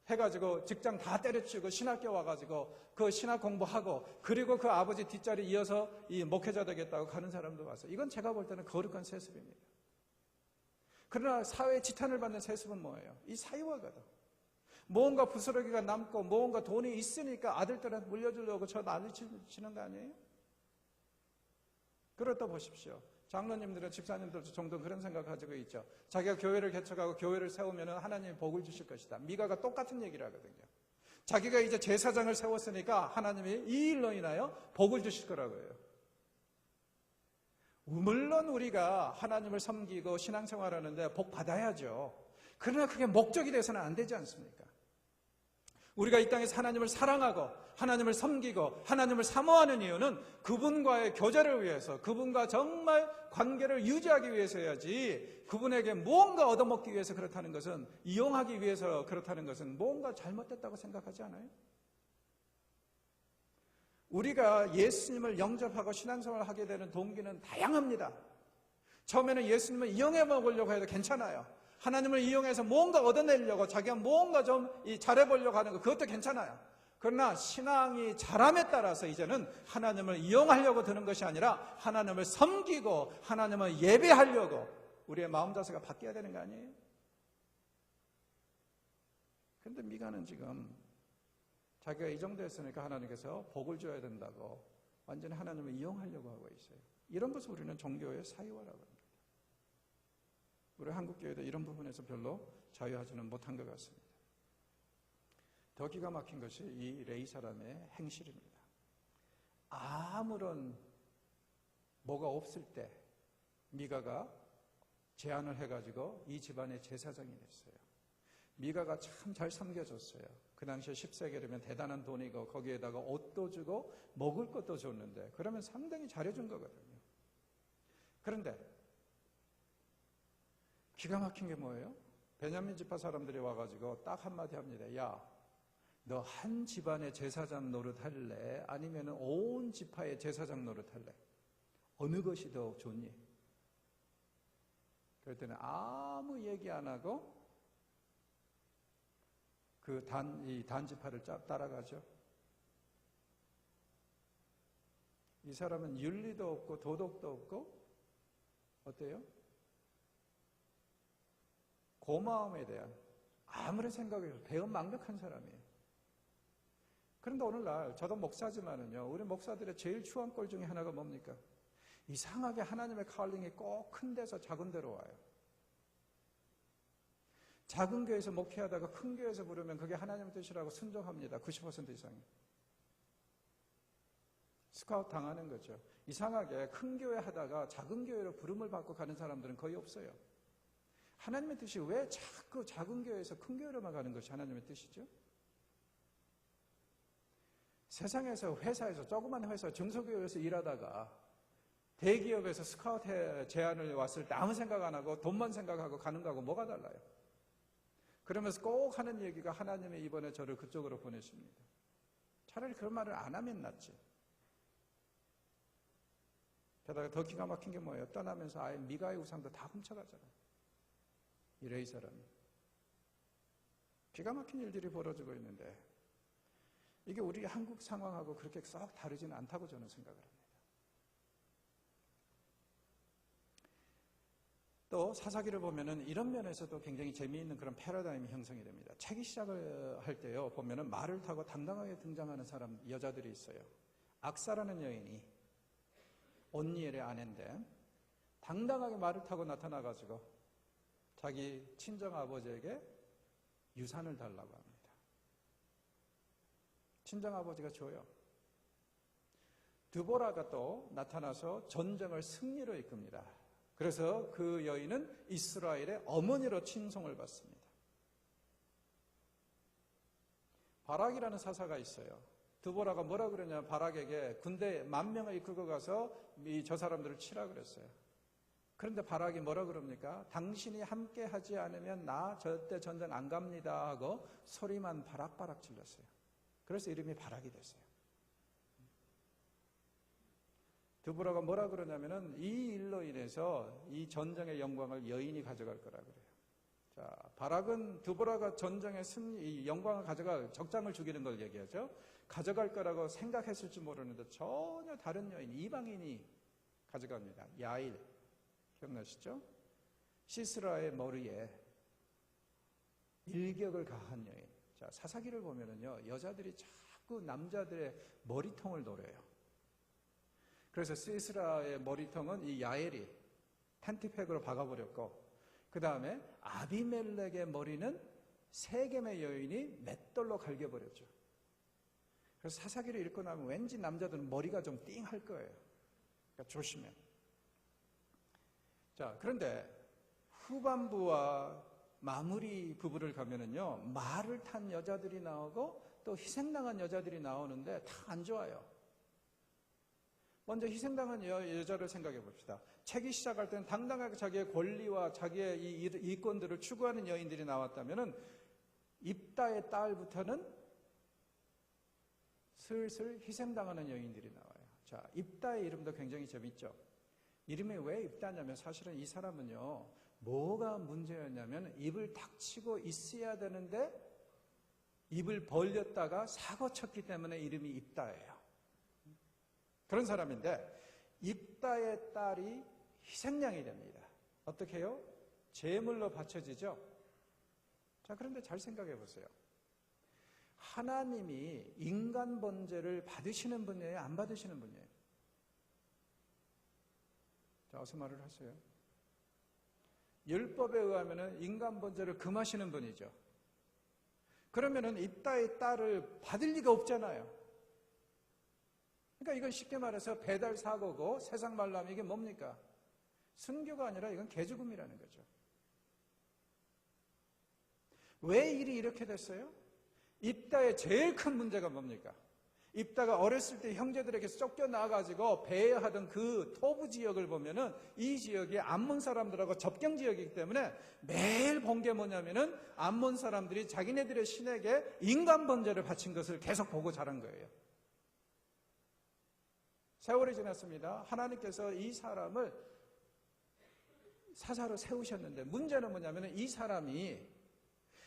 해가지고 직장 다 때려치우고 신학교 와가지고 그 신학 공부하고, 그리고 그 아버지 뒷자리 이어서 이 목회자 되겠다고 가는 사람도 봤어요. 이건 제가 볼 때는 거룩한 세습입니다. 그러나 사회의 지탄을 받는 세습은 뭐예요? 이 사유화거든. 뭔가 부스러기가 남고 뭔가 돈이 있으니까 아들들한테 물려주려고 저 난리치는 거 아니에요? 그렇다 보십시오. 장로님들은, 집사님들도 종종 그런 생각 가지고 있죠. 자기가 교회를 개척하고 교회를 세우면 하나님이 복을 주실 것이다. 미가가 똑같은 얘기를 하거든요. 자기가 이제 제사장을 세웠으니까 하나님이 이 일로 인하여 복을 주실 거라고 해요. 물론 우리가 하나님을 섬기고 신앙생활하는데 복 받아야죠. 그러나 그게 목적이 돼서는 안 되지 않습니까? 우리가 이 땅에서 하나님을 사랑하고 하나님을 섬기고 하나님을 사모하는 이유는 그분과의 교제를 위해서, 그분과 정말 관계를 유지하기 위해서여야지, 그분에게 무언가 얻어먹기 위해서 그렇다는 것은, 이용하기 위해서 그렇다는 것은 뭔가 잘못됐다고 생각하지 않아요? 우리가 예수님을 영접하고 신앙생활을 하게 되는 동기는 다양합니다. 처음에는 예수님을 이용해 먹으려고 해도 괜찮아요. 하나님을 이용해서 뭔가 얻어내려고, 자기가 뭔가 좀 잘해보려고 하는 거, 그것도 괜찮아요. 그러나 신앙이 자람에 따라서 이제는 하나님을 이용하려고 드는 것이 아니라 하나님을 섬기고 하나님을 예배하려고 우리의 마음 자세가 바뀌어야 되는 거 아니에요? 그런데 미가는 지금 자기가 이 정도 했으니까 하나님께서 복을 줘야 된다고 완전히 하나님을 이용하려고 하고 있어요. 이런 것을 우리는 종교의 사유화라고 합니다. 우리 한국교회도 이런 부분에서 별로 자유하지는 못한 것 같습니다. 더 기가 막힌 것이 이 레위 사람의 행실입니다. 아무런 뭐가 없을 때 미가가 제안을 해가지고 이 집안의 제사장이 됐어요. 미가가 참 잘 섬겨줬어요. 그 당시에 10세겔이면 대단한 돈이고 거기에다가 옷도 주고 먹을 것도 줬는데, 그러면 상당히 잘해준 거거든요. 그런데 기가 막힌 게 뭐예요? 베냐민 지파 사람들이 와가지고 딱 한마디 합니다. 야, 너 한 집안의 제사장 노릇 할래? 아니면 온 지파의 제사장 노릇 할래? 어느 것이 더 좋니? 그랬더니 아무 얘기 안 하고 이 단지파를 따라가죠. 이 사람은 윤리도 없고 도덕도 없고 어때요? 고마움에 대한 아무런 생각이 없어요. 배은망덕한 사람이에요. 그런데 오늘날 저도 목사지만은요, 우리 목사들의 제일 추한 꼴 중에 하나가 뭡니까? 이상하게 하나님의 칼링이 꼭 큰 데서 작은 데로 와요. 작은 교회에서 목회하다가 큰 교회에서 부르면 그게 하나님의 뜻이라고 순종합니다. 90% 이상이. 스카우트 당하는 거죠. 이상하게 큰 교회 하다가 작은 교회로 부름을 받고 가는 사람들은 거의 없어요. 하나님의 뜻이 왜 자꾸 작은 교회에서 큰 교회로만 가는 것이 하나님의 뜻이죠? 세상에서 회사에서 조그만 회사 중소기업에서 일하다가 대기업에서 스카우트 제안을 왔을 때 아무 생각 안 하고 돈만 생각하고 가는 거하고 뭐가 달라요? 그러면서 꼭 하는 얘기가 하나님이 이번에 저를 그쪽으로 보내십니다. 차라리 그런 말을 안 하면 낫지. 게다가 더 기가 막힌 게 뭐예요? 떠나면서 아예 미가의 우상도 다 훔쳐가잖아요. 이래 이 사람이. 기가 막힌 일들이 벌어지고 있는데 이게 우리 한국 상황하고 그렇게 썩 다르지는 않다고 저는 생각을 합니다. 또 사사기를 보면은 이런 면에서도 굉장히 재미있는 그런 패러다임이 형성이 됩니다. 책이 시작을 할 때요 보면은 말을 타고 당당하게 등장하는 사람 여자들이 있어요. 악사라는 여인이 온니엘의 아내인데 당당하게 말을 타고 나타나가지고 자기 친정 아버지에게 유산을 달라고 합니다. 친정 아버지가 줘요. 드보라가 또 나타나서 전쟁을 승리로 이끕니다. 그래서 그 여인은 이스라엘의 어머니로 칭송을 받습니다. 바락이라는 사사가 있어요. 드보라가 뭐라 그러냐, 바락에게 군대 10,000명을 이끌고 가서 저 사람들을 치라 그랬어요. 그런데 바락이 뭐라 그럽니까? 당신이 함께 하지 않으면 나 절대 전쟁 안 갑니다 하고 소리만 바락바락 질렀어요. 그래서 이름이 바락이 됐어요. 드보라가 뭐라 그러냐면은 이 일로 인해서 이 전쟁의 영광을 여인이 가져갈 거라 그래요. 자, 바락은 드보라가 전쟁의 승리, 영광을 가져갈, 적장을 죽이는 걸 얘기하죠. 가져갈 거라고 생각했을지 모르는데 전혀 다른 여인, 이방인이 가져갑니다. 야일. 기억나시죠? 시스라의 머리에 일격을 가한 여인. 자, 사사기를 보면은요, 여자들이 자꾸 남자들의 머리통을 노려요. 그래서 시스라의 머리통은 이 야엘이 텐트팩으로 박아버렸고, 그 다음에 아비멜렉의 머리는 세겜의 여인이 맷돌로 갈겨버렸죠. 그래서 사사기를 읽고 나면 왠지 남자들은 머리가 좀 띵할 거예요. 그러니까 조심해. 자, 그런데 후반부와 마무리 부분을 가면은요, 말을 탄 여자들이 나오고 또 희생당한 여자들이 나오는데 다 안 좋아요. 먼저 희생당한 여자를 생각해 봅시다. 책이 시작할 때는 당당하게 자기의 권리와 자기의 이 이권들을 추구하는 여인들이 나왔다면은 입다의 딸부터는 슬슬 희생당하는 여인들이 나와요. 자, 입다의 이름도 굉장히 재밌죠. 이름이 왜 입다냐면 사실은 이 사람은요, 뭐가 문제였냐면 입을 닥치고 있어야 되는데 입을 벌렸다가 사고 쳤기 때문에 이름이 입다예요. 그런 사람인데 입다의 딸이 희생양이 됩니다. 어떻게 해요? 제물로 바쳐지죠. 자, 그런데 잘 생각해 보세요. 하나님이 인간 번제를 받으시는 분이에요? 안 받으시는 분이에요? 자, 어서 말을 하세요. 율법에 의하면 인간 번제를 금하시는 분이죠. 그러면은 입다의 딸을 받을 리가 없잖아요. 그러니까 이건 쉽게 말해서 배달 사고고 세상 말로 하면 이게 뭡니까? 순교가 아니라 이건 개죽음이라는 거죠. 왜 일이 이렇게 됐어요? 입다의 제일 큰 문제가 뭡니까? 입다가 어렸을 때 형제들에게서 쫓겨나가지고 배회하던 그 토부 지역을 보면은 이 지역이 암몬 사람들하고 접경 지역이기 때문에 매일 본 게 뭐냐면은 암몬 사람들이 자기네들의 신에게 인간 번제를 바친 것을 계속 보고 자란 거예요. 세월이 지났습니다. 하나님께서 이 사람을 사사로 세우셨는데 문제는 뭐냐면 이 사람이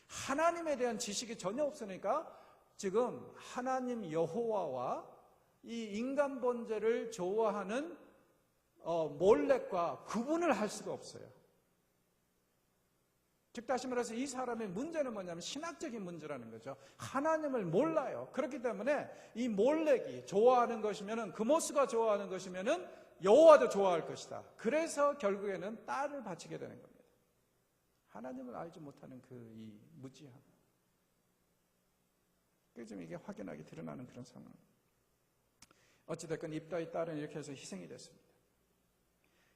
하나님에 대한 지식이 전혀 없으니까 지금 하나님 여호와와 이 인간 번제를 좋아하는 몰렉과 구분을 할 수가 없어요. 즉 다시 말해서 이 사람의 문제는 뭐냐면 신학적인 문제라는 거죠. 하나님을 몰라요. 그렇기 때문에 이 몰렉이 좋아하는 것이면은 그모스가 좋아하는 것이면은 여호와도 좋아할 것이다. 그래서 결국에는 딸을 바치게 되는 겁니다. 하나님을 알지 못하는 그 이 무지함. 그래서 좀 이게 확연하게 드러나는 그런 상황. 어찌됐건 입다의 딸은 이렇게 해서 희생이 됐습니다.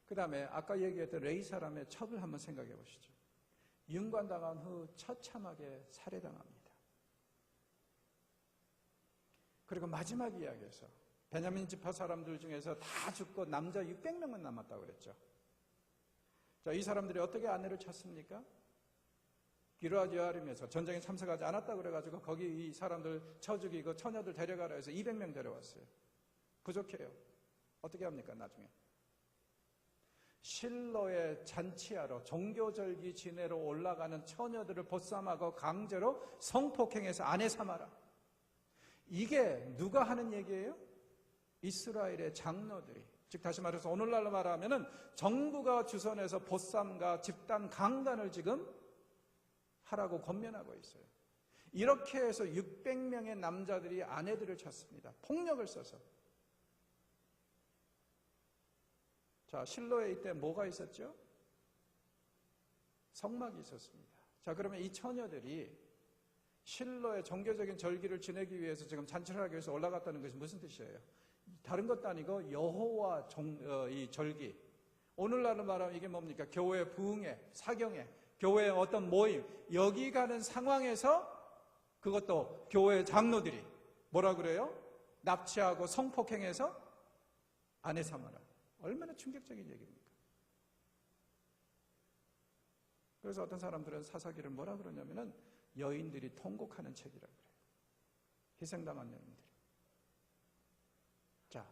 그 다음에 아까 얘기했던 레위 사람의 첩을 한번 생각해 보시죠. 윤관당한 후 처참하게 살해당합니다. 그리고 마지막 이야기에서 베냐민 지파 사람들 중에서 다 죽고 남자 600명은 남았다고 그랬죠. 자, 이 사람들이 어떻게 아내를 찾습니까? 기르앗 여아림에서 전쟁에 참석하지 않았다고 그래가지고 거기 이 사람들 쳐 죽이고 처녀들 데려가라 해서 200명 데려왔어요. 부족해요. 어떻게 합니까 나중에? 실로의 잔치하러 종교절기 지내러 올라가는 처녀들을 보쌈하고 강제로 성폭행해서 아내 삼아라. 이게 누가 하는 얘기예요? 이스라엘의 장로들이. 즉 다시 말해서 오늘날로 말하면은 정부가 주선해서 보쌈과 집단 강간을 지금 하라고 권면하고 있어요. 이렇게 해서 600명의 남자들이 아내들을 찾습니다. 폭력을 써서. 자, 실로에 이때 뭐가 있었죠? 성막이 있었습니다. 자, 그러면 이 처녀들이 실로의 종교적인 절기를 지내기 위해서 지금 잔치를 하기 위해서 올라갔다는 것이 무슨 뜻이에요? 다른 것도 아니고 여호와 이 절기. 오늘날로 말하면 이게 뭡니까? 교회 부흥회, 사경회, 교회의 어떤 모임, 여기 가는 상황에서 그것도 교회 장로들이 뭐라 그래요? 납치하고 성폭행해서 아내 삼아라. 얼마나 충격적인 얘기입니까? 그래서 어떤 사람들은 사사기를 뭐라 그러냐면은 여인들이 통곡하는 책이라 그래요. 희생당한 여인들이. 자,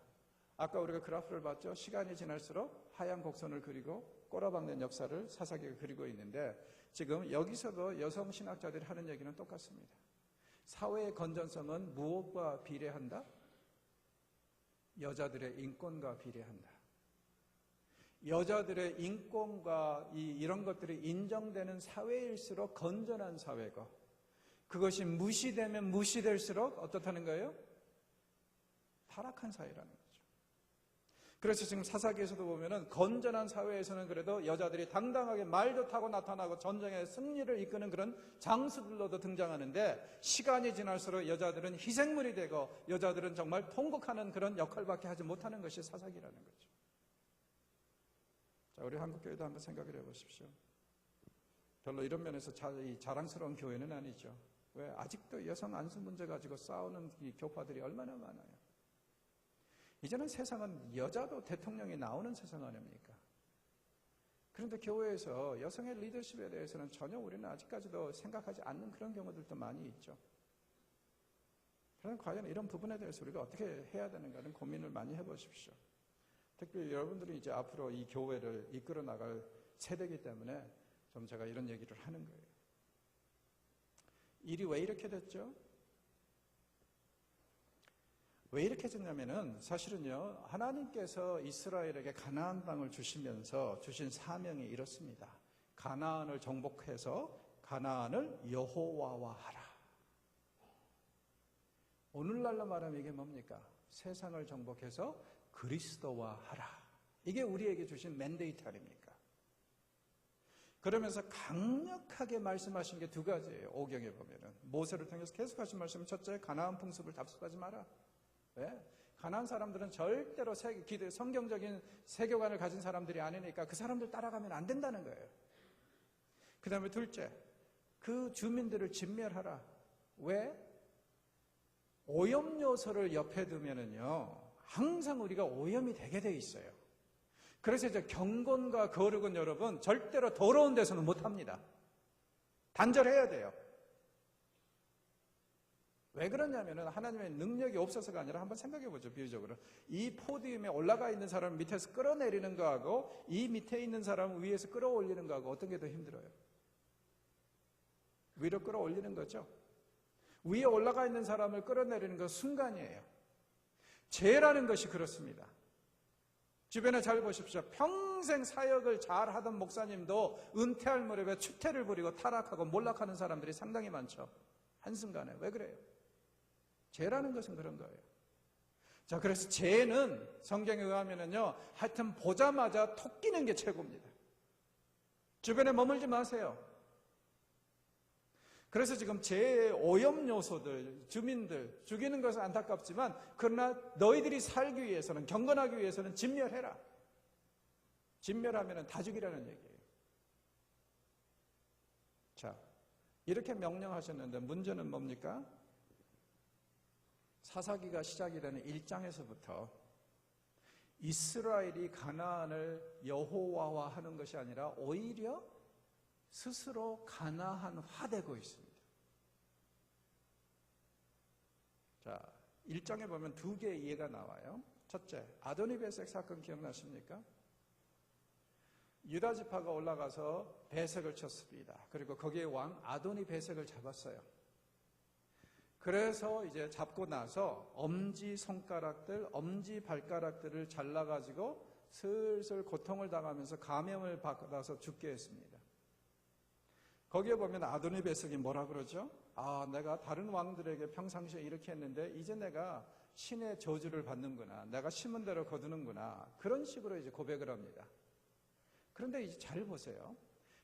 아까 우리가 그래프를 봤죠? 시간이 지날수록 하얀 곡선을 그리고 꼬라박는 역사를 사사기가 그리고 있는데 지금 여기서도 여성 신학자들이 하는 얘기는 똑같습니다. 사회의 건전성은 무엇과 비례한다? 여자들의 인권과 비례한다. 여자들의 인권과 이런 것들이 인정되는 사회일수록 건전한 사회고 그것이 무시되면 무시될수록 어떻다는 거예요? 타락한 사회라는 거죠. 그래서 지금 사사기에서도 보면은 건전한 사회에서는 그래도 여자들이 당당하게 말도 타고 나타나고 전쟁의 승리를 이끄는 그런 장수들로도 등장하는데 시간이 지날수록 여자들은 희생물이 되고 여자들은 정말 통곡하는 그런 역할밖에 하지 못하는 것이 사사기라는 거죠. 자, 우리 한국교회도 한번 생각을 해보십시오. 별로 이런 면에서 자랑스러운 교회는 아니죠. 왜? 아직도 여성 안수 문제 가지고 싸우는 이 교파들이 얼마나 많아요. 이제는 세상은 여자도 대통령이 나오는 세상 아닙니까? 그런데 교회에서 여성의 리더십에 대해서는 전혀 우리는 아직까지도 생각하지 않는 그런 경우들도 많이 있죠. 그럼 과연 이런 부분에 대해서 우리가 어떻게 해야 되는가는 고민을 많이 해보십시오. 특별히 여러분들이 이제 앞으로 이 교회를 이끌어 나갈 세대이기 때문에 좀 제가 이런 얘기를 하는 거예요. 일이 왜 이렇게 됐죠? 왜 이렇게 됐냐면은 사실은요, 하나님께서 이스라엘에게 가나안 땅을 주시면서 주신 사명이 이렇습니다. 가나안을 정복해서 가나안을 여호와화하라. 오늘날로 말하면 이게 뭡니까? 세상을 정복해서 그리스도화하라. 이게 우리에게 주신 맨데이트 아닙니까? 그러면서 강력하게 말씀하신 게 두 가지예요. 오경에 보면은 모세를 통해서 계속 하신 말씀은 첫째, 가나안 풍습을 답습하지 마라. 왜? 가나안 사람들은 절대로 성경적인 세계관을 가진 사람들이 아니니까 그 사람들 따라가면 안 된다는 거예요. 그 다음에 둘째, 그 주민들을 진멸하라. 왜? 오염 요소를 옆에 두면은요, 항상 우리가 오염이 되게 돼 있어요. 그래서 이제 경건과 거룩은 여러분 절대로 더러운 데서는 못합니다. 단절해야 돼요. 왜 그러냐면은 하나님의 능력이 없어서가 아니라 한번 생각해 보죠. 비유적으로 이 포디움에 올라가 있는 사람을 밑에서 끌어내리는 거하고 이 밑에 있는 사람을 위에서 끌어올리는 거하고 어떤 게 더 힘들어요? 위로 끌어올리는 거죠. 위에 올라가 있는 사람을 끌어내리는 건 순간이에요. 죄라는 것이 그렇습니다. 주변에 잘 보십시오. 평생 사역을 잘 하던 목사님도 은퇴할 무렵에 추태를 부리고 타락하고 몰락하는 사람들이 상당히 많죠. 한순간에. 왜 그래요? 죄라는 것은 그런 거예요. 자, 그래서 죄는 성경에 의하면은요, 하여튼 보자마자 톡 끼는 게 최고입니다. 주변에 머물지 마세요. 그래서 지금 죄의 오염 요소들, 주민들 죽이는 것은 안타깝지만 그러나 너희들이 살기 위해서는, 경건하기 위해서는 진멸해라. 진멸하면 다 죽이라는 얘기예요. 자, 이렇게 명령하셨는데 문제는 뭡니까? 사사기가 시작이 되는 1장에서부터 이스라엘이 가나안을 여호와화하는 것이 아니라 오히려 스스로 가나안화되고 있습니다. 자, 1장에 보면 두 개의 예가 나와요. 첫째, 아도니베색 사건 기억나십니까? 유다 지파가 올라가서 배색을 쳤습니다. 그리고 거기에 왕 아도니베색을 잡았어요. 그래서 이제 잡고 나서 엄지 손가락들, 엄지 발가락들을 잘라가지고 슬슬 고통을 당하면서 감염을 받아서 죽게 했습니다. 거기에 보면 아도니베색이 뭐라 그러죠? 아, 내가 다른 왕들에게 평상시에 이렇게 했는데 이제 내가 신의 저주를 받는구나. 내가 심은 대로 거두는구나. 그런 식으로 이제 고백을 합니다. 그런데 이제 잘 보세요.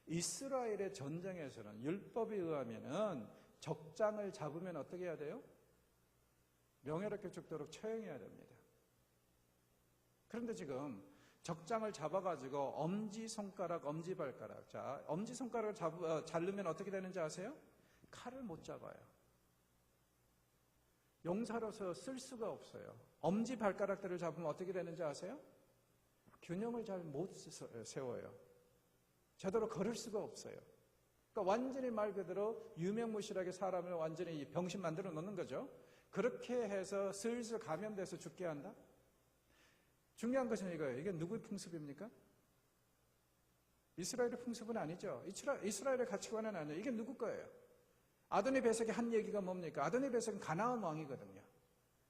이스라엘의 전쟁에서는 율법에 의하면은 적장을 잡으면 어떻게 해야 돼요? 명예롭게 죽도록 처형해야 됩니다. 그런데 지금 적장을 잡아가지고 엄지손가락, 엄지발가락. 자, 엄지손가락을 자르면 어떻게 되는지 아세요? 칼을 못 잡아요. 용사로서 쓸 수가 없어요. 엄지발가락들을 잡으면 어떻게 되는지 아세요? 균형을 잘 못 세워요. 제대로 걸을 수가 없어요. 그러니까 완전히 말 그대로 유명무실하게 사람을 완전히 병신 만들어 놓는 거죠. 그렇게 해서 슬슬 감염돼서 죽게 한다? 중요한 것은 이거예요. 이게 누구의 풍습입니까? 이스라엘의 풍습은 아니죠. 이스라엘의 가치관은 아니에요. 이게 누구 거예요? 아도니베섹이 한 얘기가 뭡니까? 아도니베섹은 가나안 왕이거든요.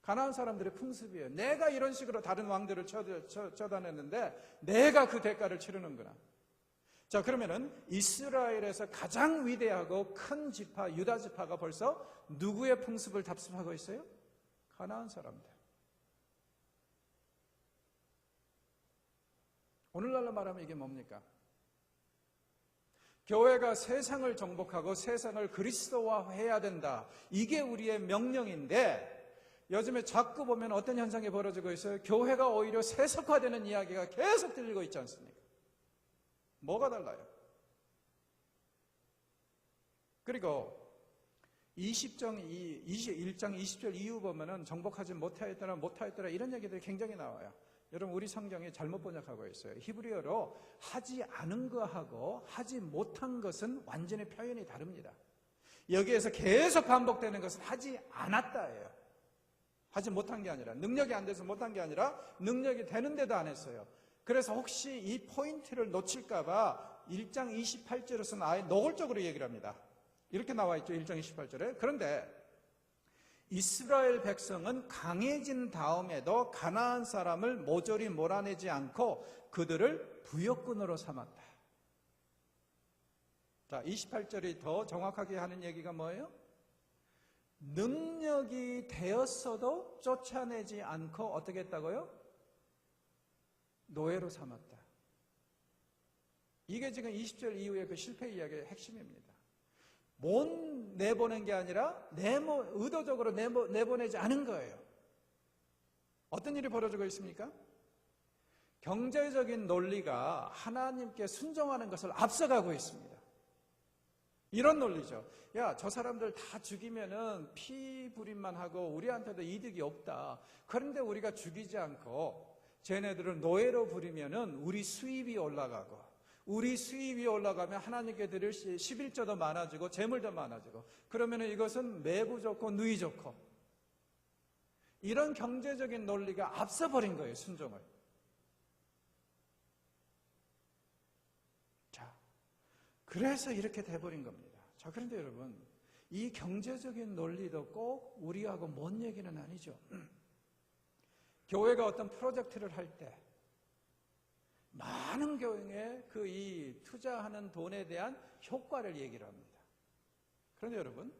가나안 사람들의 풍습이에요. 내가 이런 식으로 다른 왕들을 처단했는데 내가 그 대가를 치르는구나. 자, 그러면은 이스라엘에서 가장 위대하고 큰 지파, 유다 지파가 벌써 누구의 풍습을 답습하고 있어요? 가나안 사람들. 오늘날로 말하면 이게 뭡니까? 교회가 세상을 정복하고 세상을 그리스도화해야 된다. 이게 우리의 명령인데 요즘에 자꾸 보면 어떤 현상이 벌어지고 있어요? 교회가 오히려 세속화되는 이야기가 계속 들리고 있지 않습니까? 뭐가 달라요? 그리고 21장 20절 이후 보면은 정복하지 못하였더라 이런 얘기들이 굉장히 나와요. 여러분, 우리 성경이 잘못 번역하고 있어요. 히브리어로 하지 않은 거하고 하지 못한 것은 완전히 표현이 다릅니다. 여기에서 계속 반복되는 것은 하지 않았다예요. 하지 못한 게 아니라, 능력이 안 돼서 못한 게 아니라 능력이 되는데도 안 했어요. 그래서 혹시 이 포인트를 놓칠까봐 1장 28절에서는 아예 노골적으로 얘기를 합니다. 이렇게 나와 있죠. 1장 28절에. 그런데 이스라엘 백성은 강해진 다음에도 가나안 사람을 모조리 몰아내지 않고 그들을 부역군으로 삼았다. 자, 28절이 더 정확하게 하는 얘기가 뭐예요? 능력이 되었어도 쫓아내지 않고 어떻게 했다고요? 노예로 삼았다. 이게 지금 20절 이후의 그 실패 이야기의 핵심입니다. 못 내보낸 게 아니라 의도적으로 내보내지 않은 거예요. 어떤 일이 벌어지고 있습니까? 경제적인 논리가 하나님께 순종하는 것을 앞서가고 있습니다. 이런 논리죠. 야, 저 사람들 다 죽이면은 피부림만 하고 우리한테도 이득이 없다. 그런데 우리가 죽이지 않고 쟤네들을 노예로 부리면은 우리 수입이 올라가고, 우리 수입이 올라가면 하나님께 드릴 11조도 많아지고 재물도 많아지고, 그러면은 이것은 매부 좋고 누이 좋고, 이런 경제적인 논리가 앞서버린 거예요, 순종을. 자, 그래서 이렇게 돼버린 겁니다. 자, 그런데 여러분, 이 경제적인 논리도 꼭 우리하고 먼 얘기는 아니죠. 교회가 어떤 프로젝트를 할 때 많은 교회에 이 투자하는 돈에 대한 효과를 얘기를 합니다. 그런데 여러분,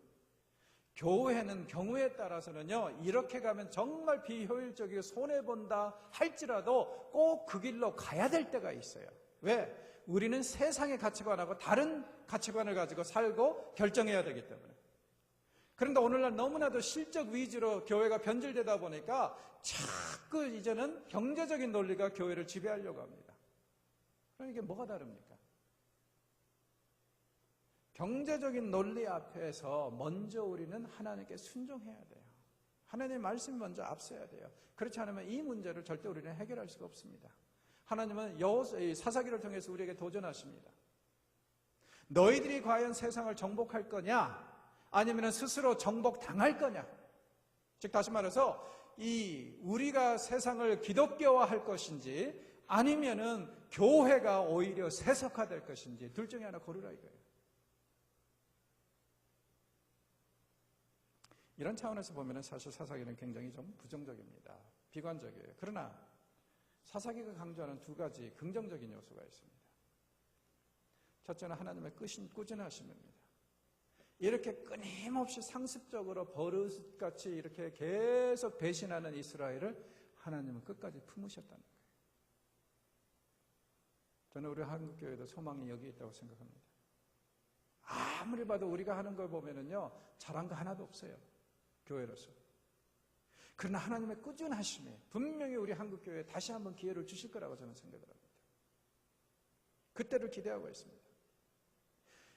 교회는 경우에 따라서는요, 이렇게 가면 정말 비효율적이고 손해본다 할지라도 꼭 그 길로 가야 될 때가 있어요. 왜? 우리는 세상의 가치관하고 다른 가치관을 가지고 살고 결정해야 되기 때문에. 그런데 오늘날 너무나도 실적 위주로 교회가 변질되다 보니까 자꾸 이제는 경제적인 논리가 교회를 지배하려고 합니다. 그럼 이게 뭐가 다릅니까? 경제적인 논리 앞에서 먼저 우리는 하나님께 순종해야 돼요. 하나님의 말씀이 먼저 앞서야 돼요. 그렇지 않으면 이 문제를 절대 우리는 해결할 수가 없습니다. 하나님은 사사기를 통해서 우리에게 도전하십니다. 너희들이 과연 세상을 정복할 거냐? 아니면 스스로 정복당할 거냐? 즉 다시 말해서 우리가 세상을 기독교화할 것인지 아니면은 교회가 오히려 세속화될 것인지 둘 중에 하나 고르라 이거예요. 이런 차원에서 보면 사실 사사기는 굉장히 좀 부정적입니다. 비관적이에요. 그러나 사사기가 강조하는 두 가지 긍정적인 요소가 있습니다. 첫째는 하나님의 꾸준하심입니다. 이렇게 끊임없이 상습적으로 버릇같이 이렇게 계속 배신하는 이스라엘을 하나님은 끝까지 품으셨다는 거예요. 저는 우리 한국교회도 소망이 여기 있다고 생각합니다. 아무리 봐도 우리가 하는 걸 보면은요, 잘한 거 하나도 없어요. 교회로서. 그러나 하나님의 꾸준하심에 분명히 우리 한국교회에 다시 한번 기회를 주실 거라고 저는 생각을 합니다. 그때를 기대하고 있습니다.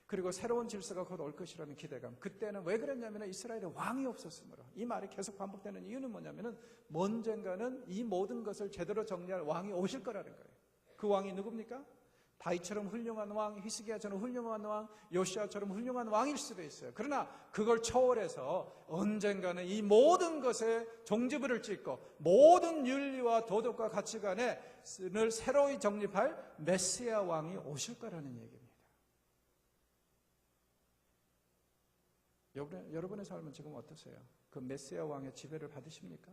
그리고 새로운 질서가 곧 올 것이라는 기대감. 그때는 왜 그랬냐면 이스라엘에 왕이 없었으므로. 이 말이 계속 반복되는 이유는 뭐냐면 언젠가는 이 모든 것을 제대로 정리할 왕이 오실 거라는 거예요. 그 왕이 누굽니까? 다윗처럼 훌륭한 왕, 히스기야처럼 훌륭한 왕, 요시야처럼 훌륭한 왕일 수도 있어요. 그러나 그걸 초월해서 언젠가는 이 모든 것에 종지부를 찍고 모든 윤리와 도덕과 가치관을 새로이 정립할 메시아 왕이 오실 거라는 얘기입니다. 여러분의 삶은 지금 어떠세요? 그 메시아 왕의 지배를 받으십니까?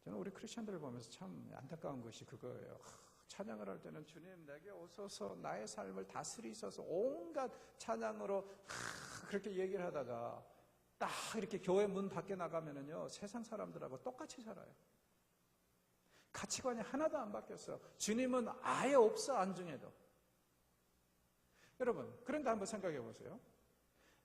저는 우리 크리스천들을 보면서 참 안타까운 것이 그거예요. 찬양을 할 때는 주님 내게 오소서 나의 삶을 다스리소서 온갖 찬양으로 그렇게 얘기를 하다가 딱 이렇게 교회 문 밖에 나가면은요 세상 사람들하고 똑같이 살아요. 가치관이 하나도 안 바뀌었어요. 주님은 아예 없어 안중에도. 여러분 그런데 한번 생각해 보세요.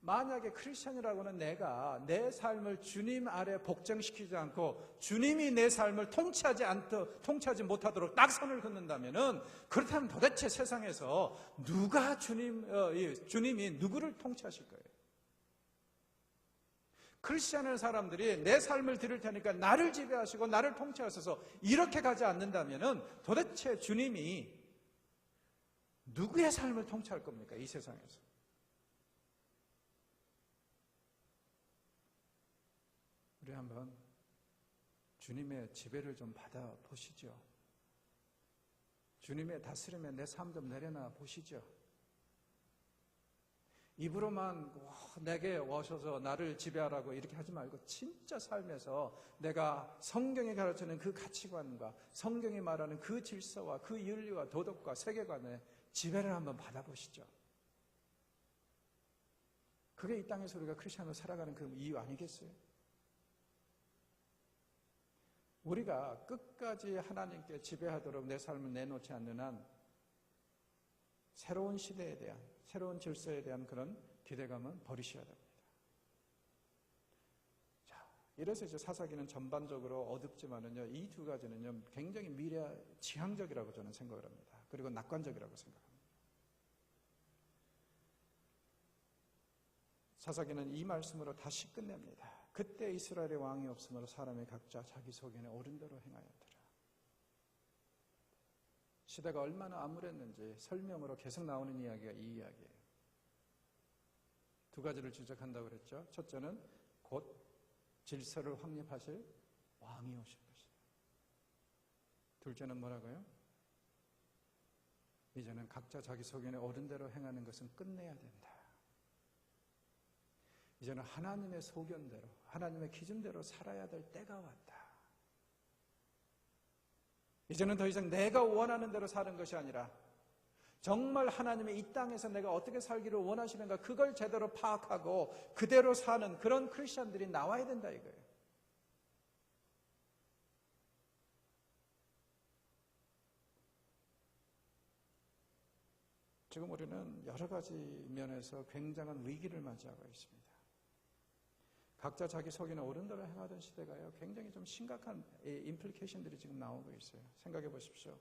만약에 크리스천이라고는 내가 내 삶을 주님 아래 복종시키지 않고 주님이 내 삶을 통치하지 못하도록 딱 선을 긋는다면은 그렇다면 도대체 세상에서 누가 주님이 누구를 통치하실 거예요? 크리스천의 사람들이 내 삶을 드릴 테니까 나를 지배하시고 나를 통치하셔서 이렇게 가지 않는다면은 도대체 주님이 누구의 삶을 통치할 겁니까? 이 세상에서. 우리 한번 주님의 지배를 좀 받아보시죠. 주님의 다스림에 내 삶 좀 내려놔 보시죠. 입으로만 내게 오셔서 나를 지배하라고 이렇게 하지 말고 진짜 삶에서 내가 성경이 가르치는 그 가치관과 성경이 말하는 그 질서와 그 윤리와 도덕과 세계관에 지배를 한번 받아보시죠. 그게 이 땅에서 우리가 크리스천으로 살아가는 그 이유 아니겠어요? 우리가 끝까지 하나님께 지배하도록 내 삶을 내놓지 않는 한 새로운 시대에 대한, 새로운 질서에 대한 그런 기대감은 버리셔야 됩니다. 자, 이래서 이제 사사기는 전반적으로 어둡지만은요, 이 두 가지는요, 굉장히 미래지향적이라고 저는 생각을 합니다. 그리고 낙관적이라고 생각합니다. 사사기는 이 말씀으로 다시 끝냅니다. 그때 이스라엘의 왕이 없으므로 사람이 각자 자기 소견에 옳은 대로 행하였더라. 시대가 얼마나 암울했는지 설명으로 계속 나오는 이야기가 이 이야기예요. 두 가지를 지적한다고 그랬죠. 첫째는 곧 질서를 확립하실 왕이 오실 것이다. 둘째는 뭐라고요? 이제는 각자 자기 소견에 옳은 대로 행하는 것은 끝내야 된다. 이제는 하나님의 소견대로, 하나님의 기준대로 살아야 될 때가 왔다. 이제는 더 이상 내가 원하는 대로 사는 것이 아니라 정말 하나님의 이 땅에서 내가 어떻게 살기를 원하시는가 그걸 제대로 파악하고 그대로 사는 그런 크리스천들이 나와야 된다 이거예요. 지금 우리는 여러 가지 면에서 굉장한 위기를 맞이하고 있습니다. 각자 자기 소견에 옳은 대로 행하던 시대가요, 굉장히 좀 심각한 임플리케이션들이 지금 나오고 있어요. 생각해 보십시오.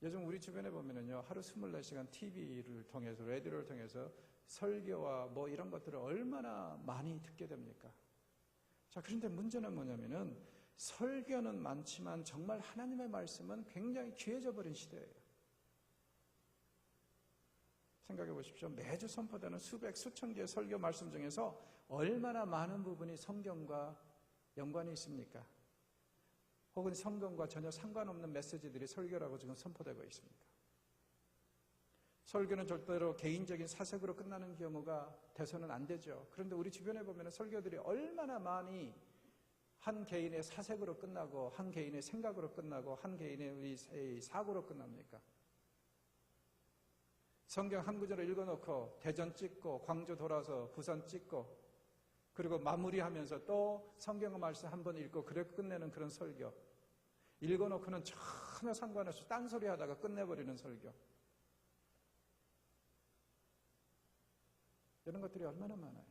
요즘 우리 주변에 보면은요, 하루 24시간 TV를 통해서, 라디오를 통해서 설교와 뭐 이런 것들을 얼마나 많이 듣게 됩니까? 자, 그런데 문제는 뭐냐면은 설교는 많지만 정말 하나님의 말씀은 굉장히 귀해져 버린 시대예요. 생각해 보십시오. 매주 선포되는 수백, 수천 개의 설교 말씀 중에서 얼마나 많은 부분이 성경과 연관이 있습니까? 혹은 성경과 전혀 상관없는 메시지들이 설교라고 지금 선포되고 있습니다. 설교는 절대로 개인적인 사색으로 끝나는 경우가 돼서는 안 되죠. 그런데 우리 주변에 보면 설교들이 얼마나 많이 한 개인의 사색으로 끝나고 한 개인의 생각으로 끝나고 한 개인의 우리 사고로 끝납니까? 성경 한 구절을 읽어놓고 대전 찍고 광주 돌아서 부산 찍고 그리고 마무리하면서 또 성경의 말씀 한 번 읽고 그래 끝내는 그런 설교. 읽어놓고는 전혀 상관없이 딴소리 하다가 끝내버리는 설교. 이런 것들이 얼마나 많아요.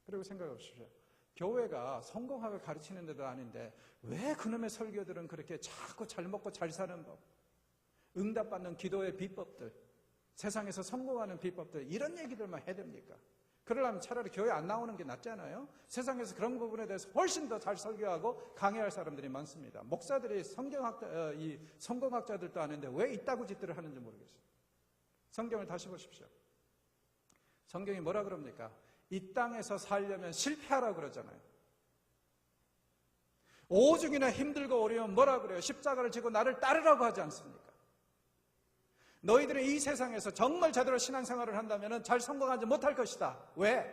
그리고 생각해 보십시오. 교회가 성공학을 가르치는 데도 아닌데 왜 그놈의 설교들은 그렇게 자꾸 잘 먹고 잘 사는 법, 응답받는 기도의 비법들, 세상에서 성공하는 비법들 이런 얘기들만 해야 됩니까? 그러려면 차라리 교회 안 나오는 게 낫잖아요. 세상에서 그런 부분에 대해서 훨씬 더 잘 설교하고 강의할 사람들이 많습니다. 목사들이 이 성공학자들도 아닌데 왜 이따구 짓들을 하는지 모르겠어요. 성경을 다시 보십시오. 성경이 뭐라 그럽니까? 이 땅에서 살려면 실패하라고 그러잖아요. 오죽이나 힘들고 어려우면 뭐라 그래요? 십자가를 지고 나를 따르라고 하지 않습니까? 너희들은 이 세상에서 정말 제대로 신앙생활을 한다면 잘 성공하지 못할 것이다. 왜?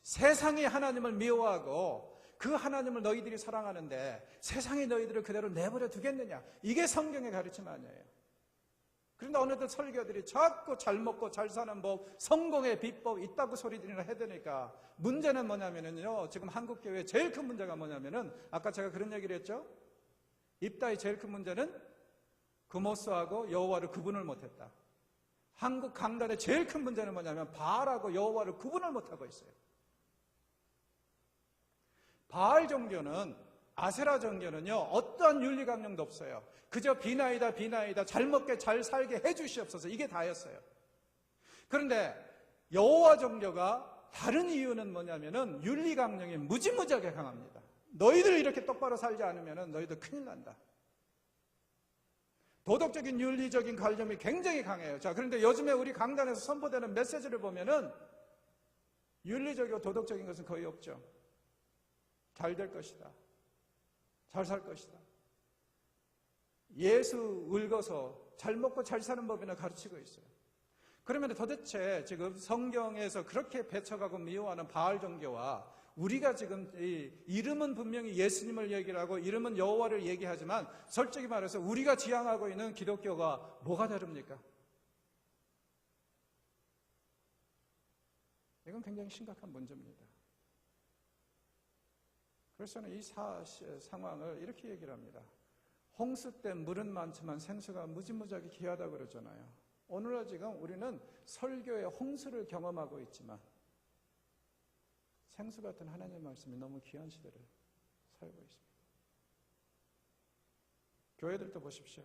세상이 하나님을 미워하고 그 하나님을 너희들이 사랑하는데 세상이 너희들을 그대로 내버려 두겠느냐? 이게 성경의 가르침 아니에요. 그런데 어느덧 설교들이 자꾸 잘 먹고 잘 사는 법, 성공의 비법 있다고 소리들이나 해대니까 문제는 뭐냐면요. 지금 한국교회의 제일 큰 문제가 뭐냐면은 아까 제가 그런 얘기를 했죠. 입다의 제일 큰 문제는 그모스하고 여호와를 구분을 못했다. 한국 강단의 제일 큰 문제는 뭐냐면 바알하고 여호와를 구분을 못하고 있어요. 바알 종교는 아세라 종교는요 어떠한 윤리강령도 없어요. 그저 비나이다 비나이다 잘 먹게 잘 살게 해주시옵소서 이게 다였어요. 그런데 여호와 종교가 다른 이유는 뭐냐면은 윤리강령이 무지무지하게 강합니다. 너희들 이렇게 똑바로 살지 않으면 너희들 큰일 난다. 도덕적인 윤리적인 관념이 굉장히 강해요. 자, 그런데 요즘에 우리 강단에서 선포되는 메시지를 보면은 윤리적이고 도덕적인 것은 거의 없죠. 잘 될 것이다. 잘 살 것이다. 예수 읊어서 잘 먹고 잘 사는 법이나 가르치고 있어요. 그러면 도대체 지금 성경에서 그렇게 배척하고 미워하는 바알 종교와 우리가 지금 이름은 분명히 예수님을 얘기를 하고 이름은 여호와를 얘기하지만 솔직히 말해서 우리가 지향하고 있는 기독교가 뭐가 다릅니까? 이건 굉장히 심각한 문제입니다. 그래서 저는 이 상황을 이렇게 얘기를 합니다. 홍수 때 물은 많지만 생수가 무지무지하게 귀하다고 그러잖아요. 오늘날 지금 우리는 설교의 홍수를 경험하고 있지만 생수 같은 하나님의 말씀이 너무 귀한 시대를 살고 있습니다. 교회들도 보십시오.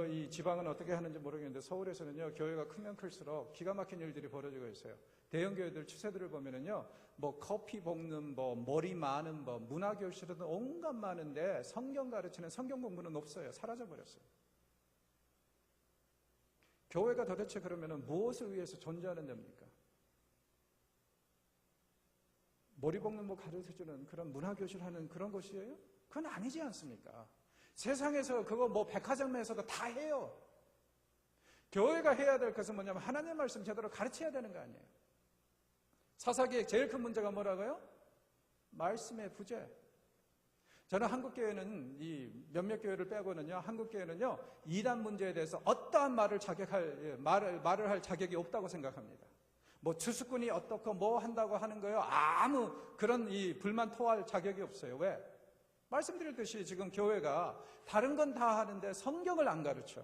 이 지방은 어떻게 하는지 모르겠는데 서울에서는요 교회가 크면 클수록 기가 막힌 일들이 벌어지고 있어요. 대형 교회들 추세들을 보면은요 뭐 커피 볶는 법, 머리 마는 법, 문화 교실은 온갖 많은데 성경 가르치는 성경 공부는 없어요. 사라져 버렸어요. 교회가 도대체 그러면은 무엇을 위해서 존재하는 데입니까? 머리 볶는 법 가르쳐주는 그런 문화 교실 하는 그런 곳이에요? 그건 아니지 않습니까? 세상에서 그거 뭐 백화점에서도 다 해요. 교회가 해야 될 것은 뭐냐면 하나님의 말씀 제대로 가르쳐야 되는 거 아니에요. 사사기의 제일 큰 문제가 뭐라고요? 말씀의 부재. 저는 한국교회는 이 몇몇 교회를 빼고는요, 한국교회는요, 이단 문제에 대해서 어떠한 말을 말을 할 자격이 없다고 생각합니다. 뭐 주수꾼이 어떻고 뭐 한다고 하는 거요, 아무 그런 이 불만 토할 자격이 없어요. 왜? 말씀드렸듯이 지금 교회가 다른 건 다 하는데 성경을 안 가르쳐.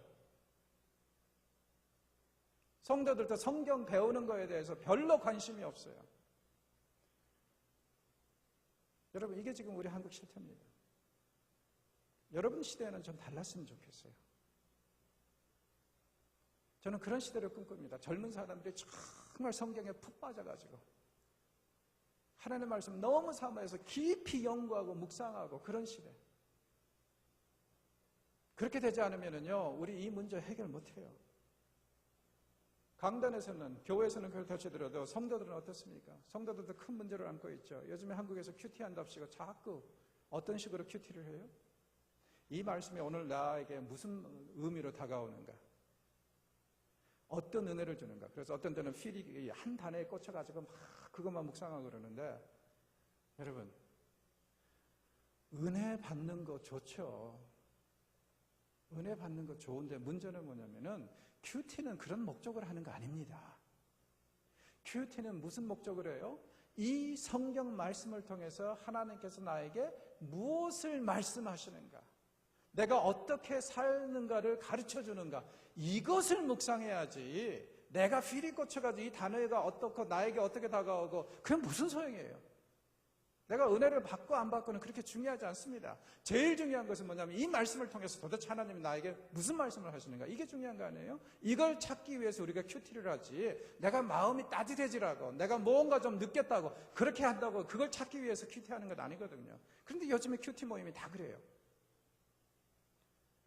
성도들도 성경 배우는 거에 대해서 별로 관심이 없어요. 여러분, 이게 지금 우리 한국 실태입니다. 여러분 시대에는 좀 달랐으면 좋겠어요. 저는 그런 시대를 꿈꿉니다. 젊은 사람들이 정말 성경에 푹 빠져가지고 하나님의 말씀 너무 사모해서 깊이 연구하고 묵상하고 그런 시대. 그렇게 되지 않으면요, 우리 이 문제 해결 못해요. 강단에서는, 교회에서는 그렇다 치더라도 성도들은 어떻습니까? 성도들도 큰 문제를 안고 있죠. 요즘에 한국에서 큐티 한답시고 자꾸 어떤 식으로 큐티를 해요? 이 말씀이 오늘 나에게 무슨 의미로 다가오는가? 어떤 은혜를 주는가? 그래서 어떤 때는 필이 한 단어에 꽂혀가지고 막 그것만 묵상하고 그러는데, 여러분, 은혜 받는 거 좋죠. 은혜 받는 거 좋은데 문제는 뭐냐면은 큐티는 그런 목적으로 하는 거 아닙니다. 큐티는 무슨 목적으로 해요? 이 성경 말씀을 통해서 하나님께서 나에게 무엇을 말씀하시는가? 내가 어떻게 사는가를 가르쳐 주는가? 이것을 묵상해야지. 내가 필이 꽂혀가지고 이 단어가 어떻고 나에게 어떻게 다가오고 그게 무슨 소용이에요? 내가 은혜를 받고 안 받고는 그렇게 중요하지 않습니다. 제일 중요한 것은 뭐냐면 이 말씀을 통해서 도대체 하나님이 나에게 무슨 말씀을 하시는가? 이게 중요한 거 아니에요? 이걸 찾기 위해서 우리가 큐티를 하지, 내가 마음이 따뜻해지라고, 내가 뭔가 좀 느꼈다고, 그렇게 한다고 그걸 찾기 위해서 큐티하는 건 아니거든요. 그런데 요즘에 큐티 모임이 다 그래요.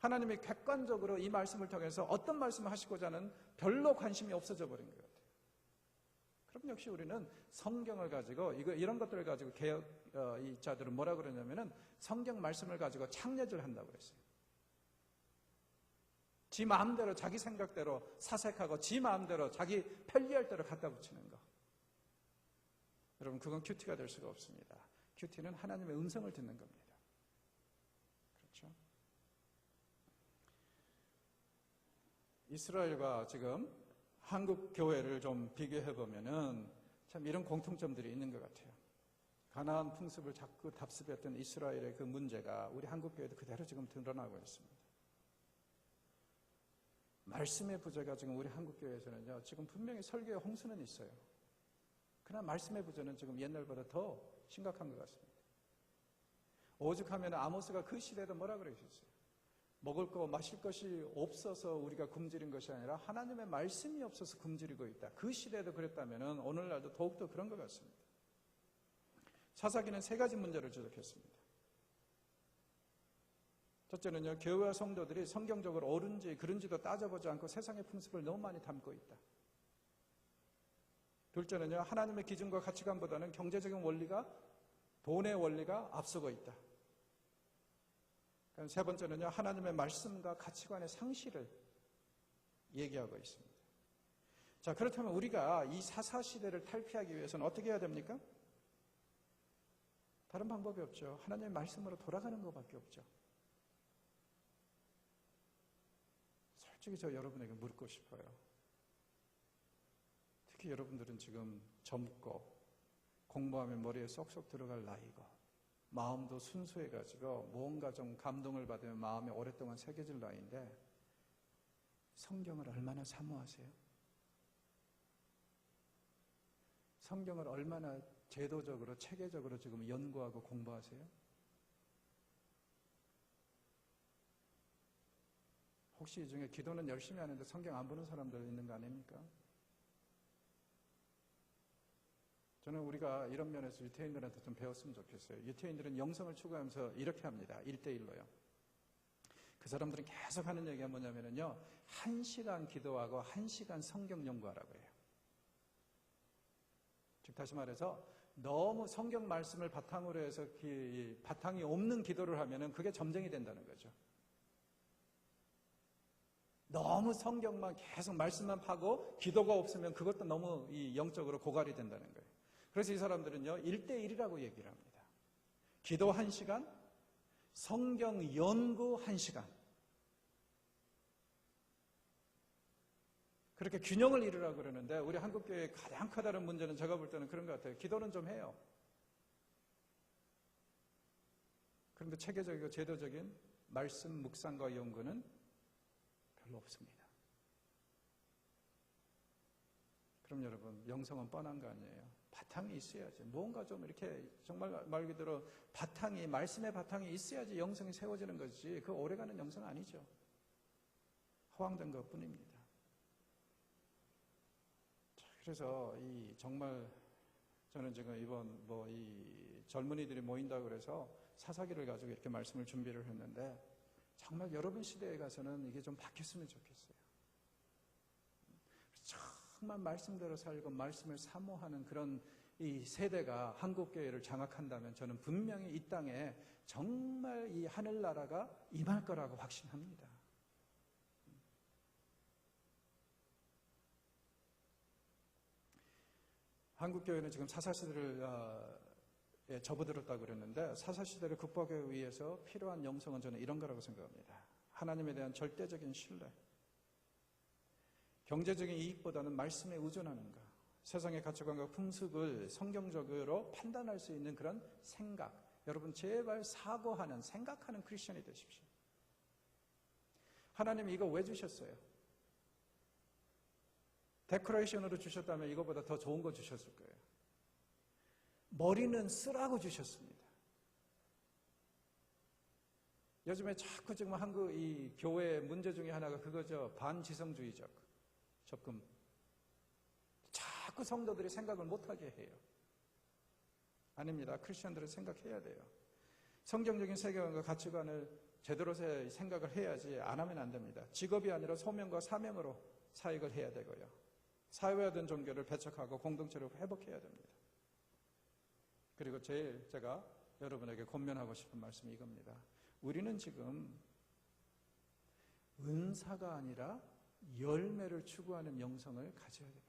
하나님이 객관적으로 이 말씀을 통해서 어떤 말씀을 하시고자 하는 별로 관심이 없어져 버린 것 같아요. 그럼 역시 우리는 성경을 가지고 이런 것들을 가지고 개혁자들은 뭐라 그러냐면은 성경 말씀을 가지고 창례를 한다고 그랬어요. 지 마음대로 자기 생각대로 사색하고 지 마음대로 자기 편리할 대로 갖다 붙이는 거. 여러분, 그건 큐티가 될 수가 없습니다. 큐티는 하나님의 음성을 듣는 겁니다. 그렇죠? 이스라엘과 지금 한국 교회를 좀 비교해 보면은 참 이런 공통점들이 있는 것 같아요. 가나안 풍습을 자꾸 답습했던 이스라엘의 그 문제가 우리 한국 교회도 그대로 지금 드러나고 있습니다. 말씀의 부재가 지금 우리 한국 교회에서는요, 지금 분명히 설교의 홍수는 있어요. 그러나 말씀의 부재는 지금 옛날보다 더 심각한 것 같습니다. 오죽하면 아모스가 그 시대에도 뭐라 그러셨어요? 먹을 거 마실 것이 없어서 우리가 굶주린 것이 아니라 하나님의 말씀이 없어서 굶주리고 있다. 그 시대에도 그랬다면 오늘날도 더욱더 그런 것 같습니다. 사사기는 세 가지 문제를 지적했습니다. 첫째는요, 교회와 성도들이 성경적으로 옳은지 그른지도 따져보지 않고 세상의 풍습을 너무 많이 담고 있다. 둘째는요, 하나님의 기준과 가치관보다는 경제적인 원리가, 돈의 원리가 앞서고 있다. 세 번째는요, 하나님의 말씀과 가치관의 상실을 얘기하고 있습니다. 자, 그렇다면 우리가 이 사사시대를 탈피하기 위해서는 어떻게 해야 됩니까? 다른 방법이 없죠. 하나님의 말씀으로 돌아가는 것밖에 없죠. 솔직히 저 여러분에게 묻고 싶어요. 특히 여러분들은 지금 젊고 공부하면 머리에 쏙쏙 들어갈 나이고 마음도 순수해가지고 뭔가 좀 감동을 받으면 마음이 오랫동안 새겨질 나이인데 성경을 얼마나 사모하세요? 성경을 얼마나 제도적으로 체계적으로 지금 연구하고 공부하세요? 혹시 이 중에 기도는 열심히 하는데 성경 안 보는 사람들 있는 거 아닙니까? 저는 우리가 이런 면에서 유태인들한테 좀 배웠으면 좋겠어요. 유태인들은 영성을 추구하면서 이렇게 합니다. 1대1로요. 그 사람들은 계속 하는 얘기가 뭐냐면요, 1시간 기도하고 1시간 성경 연구하라고 해요. 즉 다시 말해서 너무 성경 말씀을 바탕으로 해서 바탕이 없는 기도를 하면은 그게 점쟁이 된다는 거죠. 너무 성경만 계속 말씀만 파고 기도가 없으면 그것도 너무 영적으로 고갈이 된다는 거예요. 그래서 이 사람들은요, 1대1이라고 얘기를 합니다. 기도 1시간, 성경 연구 1시간. 그렇게 균형을 이루라고 그러는데 우리 한국교회의 가장 커다란 문제는 제가 볼 때는 그런 것 같아요. 기도는 좀 해요. 그런데 체계적이고 제도적인 말씀 묵상과 연구는 별로 없습니다. 그럼 여러분, 영성은 뻔한 거 아니에요? 바탕이 있어야지. 뭔가 좀 이렇게 정말 말 그대로 바탕이, 말씀의 바탕이 있어야지 영성이 세워지는 거지. 그 오래가는 영성 아니죠. 허황된 것 뿐입니다. 그래서 정말 저는 지금 이번 이 젊은이들이 모인다고 그래서 사사기를 가지고 이렇게 말씀을 준비를 했는데 정말 여러분 시대에 가서는 이게 좀 바뀌었으면 좋겠어요. 정말 말씀대로 살고 말씀을 사모하는 그런 이 세대가 한국교회를 장악한다면 저는 분명히 이 땅에 정말 이 하늘나라가 임할 거라고 확신합니다. 한국교회는 지금 사사시대를 접어들었다고 그랬는데 사사시대를 극복하기 위해서 필요한 영성은 저는 이런 거라고 생각합니다. 하나님에 대한 절대적인 신뢰, 경제적인 이익보다는 말씀에 의존하는 것, 세상의 가치관과 풍습을 성경적으로 판단할 수 있는 그런 생각, 여러분 제발 사고하는, 생각하는 크리스천이 되십시오. 하나님이 이거 왜 주셨어요? 데코레이션으로 주셨다면 이거보다 더 좋은 거 주셨을 거예요. 머리는 쓰라고 주셨습니다. 요즘에 자꾸 지금 한국 이 교회 문제 중에 하나가 그거죠. 반지성주의적 접근. 자꾸 성도들이 생각을 못하게 해요. 아닙니다. 크리스천들은 생각해야 돼요. 성경적인 세계관과 가치관을 제대로 생각을 해야지 안 하면 안 됩니다. 직업이 아니라 소명과 사명으로 사역을 해야 되고요. 사회화된 종교를 배척하고 공동체를 회복해야 됩니다. 그리고 제일 제가 여러분에게 권면하고 싶은 말씀이 이겁니다. 우리는 지금 은사가 아니라 열매를 추구하는 영성을 가져야 됩니다.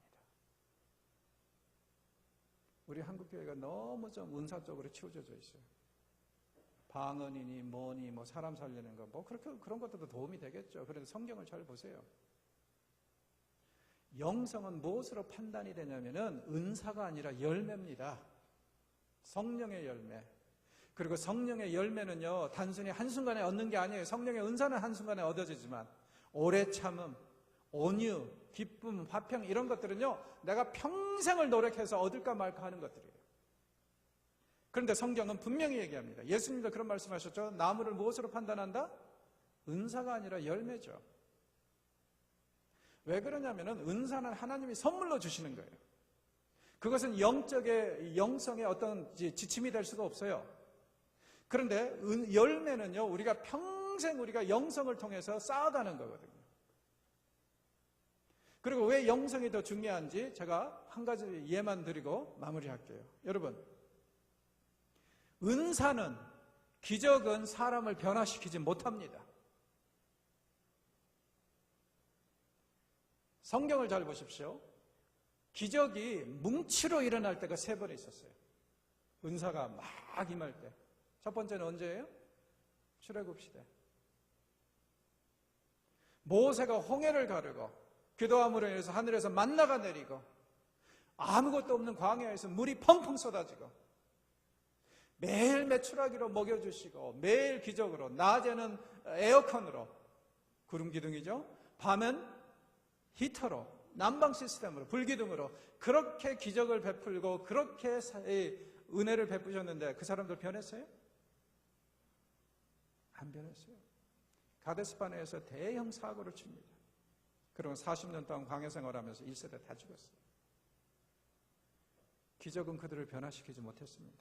우리 한국교회가 너무 좀 은사 쪽으로 치우쳐져 있어요. 방언이니 뭐니 뭐 사람 살리는 거 뭐 그렇게 그런 것들도 도움이 되겠죠. 그런데 성경을 잘 보세요. 영성은 무엇으로 판단이 되냐면은 은사가 아니라 열매입니다. 성령의 열매. 그리고 성령의 열매는요, 단순히 한순간에 얻는 게 아니에요. 성령의 은사는 한순간에 얻어지지만 오래 참음, 온유, 기쁨, 화평 이런 것들은요, 내가 평생을 노력해서 얻을까 말까 하는 것들이에요. 그런데 성경은 분명히 얘기합니다. 예수님도 그런 말씀하셨죠. 나무를 무엇으로 판단한다? 은사가 아니라 열매죠. 왜 그러냐면은 은사는 하나님이 선물로 주시는 거예요. 그것은 영성의 어떤 지침이 될 수가 없어요. 그런데 열매는요, 우리가 평생 우리가 영성을 통해서 쌓아가는 거거든요. 그리고 왜 영성이 더 중요한지 제가 한 가지 예만 드리고 마무리할게요. 여러분, 은사는, 기적은 사람을 변화시키지 못합니다. 성경을 잘 보십시오. 기적이 뭉치로 일어날 때가 3번 있었어요. 은사가 막 임할 때. 첫 번째는 언제예요? 출애굽 시대. 모세가 홍해를 가르고 기도함으로 인해서 하늘에서 만나가 내리고 아무것도 없는 광야에서 물이 펑펑 쏟아지고 매일 메추라기로 먹여주시고 매일 기적으로, 낮에는 에어컨으로, 구름 기둥이죠. 밤엔 히터로, 난방 시스템으로, 불기둥으로 그렇게 기적을 베풀고 그렇게 은혜를 베푸셨는데 그 사람들 변했어요? 안 변했어요. 가데스바네에서 대형 사고를 칩니다. 그리고 40년 동안 광야 생활하면서 1세대 다 죽었어요. 기적은 그들을 변화시키지 못했습니다.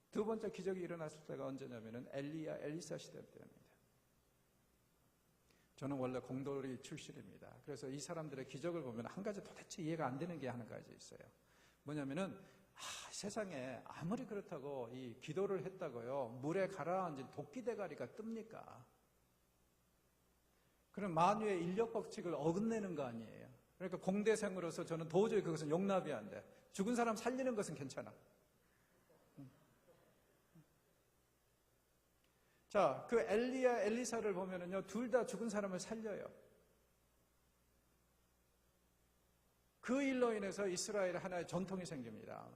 두 번째 기적이 일어났을 때가 언제냐면은 엘리사 시대 때입니다. 저는 원래 공돌이 출신입니다. 그래서 이 사람들의 기적을 보면 한 가지 도대체 이해가 안 되는 게 한 가지 있어요. 뭐냐면은 세상에 아무리 그렇다고 이 기도를 했다고요, 물에 가라앉은 도끼 대가리가 뜹니까? 그럼 만유의 인력 법칙을 어긋내는 거 아니에요. 그러니까 공대생으로서 저는 도저히 그것은 용납이 안 돼. 죽은 사람 살리는 것은 괜찮아. 자, 그 엘리사를 보면은요, 둘 다 죽은 사람을 살려요. 그 일로 인해서 이스라엘에 하나의 전통이 생깁니다.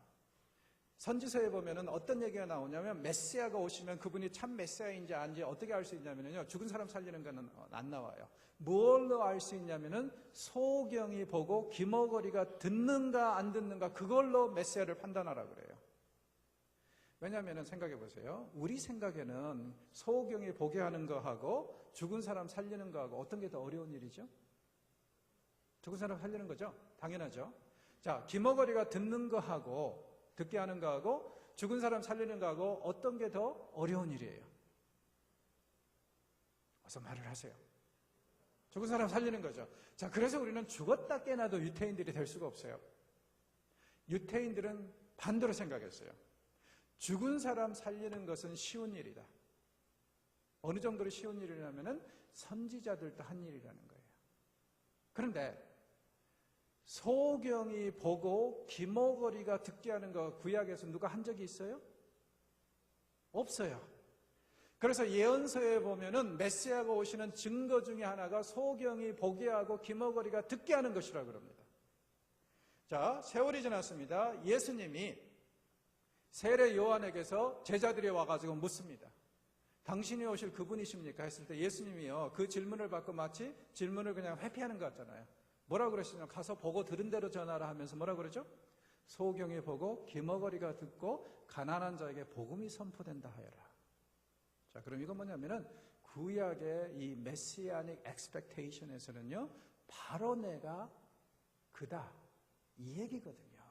선지서에 보면은 어떤 얘기가 나오냐면 메시아가 오시면 그분이 참 메시아인지 아닌지 어떻게 알 수 있냐면요, 죽은 사람 살리는 거는 안 나와요. 뭘로 알 수 있냐면은 소경이 보고 기머거리가 듣는가 안 듣는가 그걸로 메시아를 판단하라 그래요. 왜냐하면 생각해 보세요. 우리 생각에는 소경이 보게 하는 거하고 죽은 사람 살리는 거하고 어떤 게 더 어려운 일이죠? 죽은 사람 살리는 거죠? 당연하죠. 자, 기머거리가 듣는 거하고 듣게 하는 거하고 죽은 사람 살리는 거하고 어떤 게 더 어려운 일이에요? 어서 말을 하세요. 죽은 사람 살리는 거죠. 자, 그래서 우리는 죽었다 깨나도 유태인들이 될 수가 없어요. 유태인들은 반대로 생각했어요. 죽은 사람 살리는 것은 쉬운 일이다. 어느 정도로 쉬운 일이냐면은 선지자들도 한 일이라는 거예요. 그런데 소경이 보고 기머거리가 듣게 하는 거 구약에서 누가 한 적이 있어요? 없어요. 그래서 예언서에 보면은 메시아가 오시는 증거 중에 하나가 소경이 보게 하고 기머거리가 듣게 하는 것이라고 그럽니다. 자, 세월이 지났습니다. 예수님이 세례 요한에게서 제자들이 와가지고 묻습니다. 당신이 오실 그분이십니까? 했을 때 예수님이요, 그 질문을 받고 마치 질문을 그냥 회피하는 것 같잖아요. 뭐라고 그러시냐면 가서 보고 들은 대로 전하라 하면서 뭐라고 그러죠? 소경이 보고 기머거리가 듣고 가난한 자에게 복음이 선포된다 하여라. 자, 그럼 이건 뭐냐면은 구약의 이 메시아닉 엑스펙테이션에서는요, 바로 내가 그다 이 얘기거든요.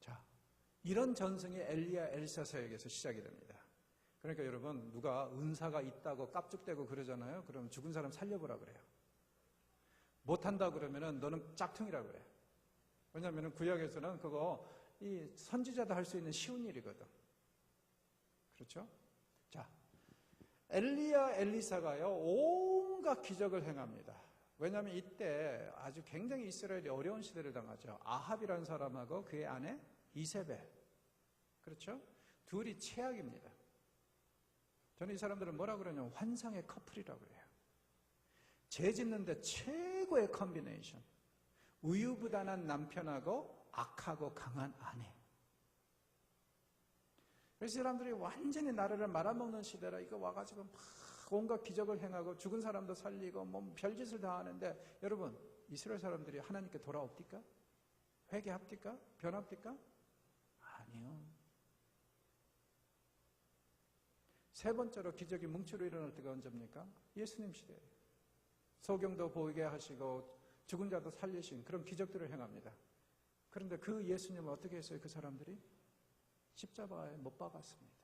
자, 이런 전승이 엘리야 엘사 사역에서 시작이 됩니다. 그러니까 여러분, 누가 은사가 있다고 깝죽대고 그러잖아요. 그러면 죽은 사람 살려보라 그래요. 못한다 그러면은 너는 짝퉁이라고 그래요. 왜냐하면 구약에서는 그거 이 선지자도 할 수 있는 쉬운 일이거든. 그렇죠? 자, 엘리야 엘리사가요, 온갖 기적을 행합니다. 왜냐하면 이때 아주 굉장히 이스라엘이 어려운 시대를 당하죠. 아합이라는 사람하고 그의 아내 이세벨. 그렇죠? 둘이 최악입니다. 저는 이 사람들은 뭐라고 그러냐면 환상의 커플이라고 그래요. 죄 짓는데 최고의 컨비네이션. 우유부단한 남편하고 악하고 강한 아내. 그래서 이 사람들이 완전히 나라를 말아먹는 시대라 이거 와가지고 막 온갖 기적을 행하고 죽은 사람도 살리고 뭐 별짓을 다 하는데, 여러분, 이스라엘 사람들이 하나님께 돌아옵니까? 회개합니까? 변합니까? 아니요. 세 번째로 기적이 뭉치로 일어날 때가 언제입니까? 예수님 시대예요. 소경도 보이게 하시고 죽은 자도 살리신 그런 기적들을 행합니다. 그런데 그 예수님은 어떻게 했어요? 그 사람들이 십자가에 못 박았습니다.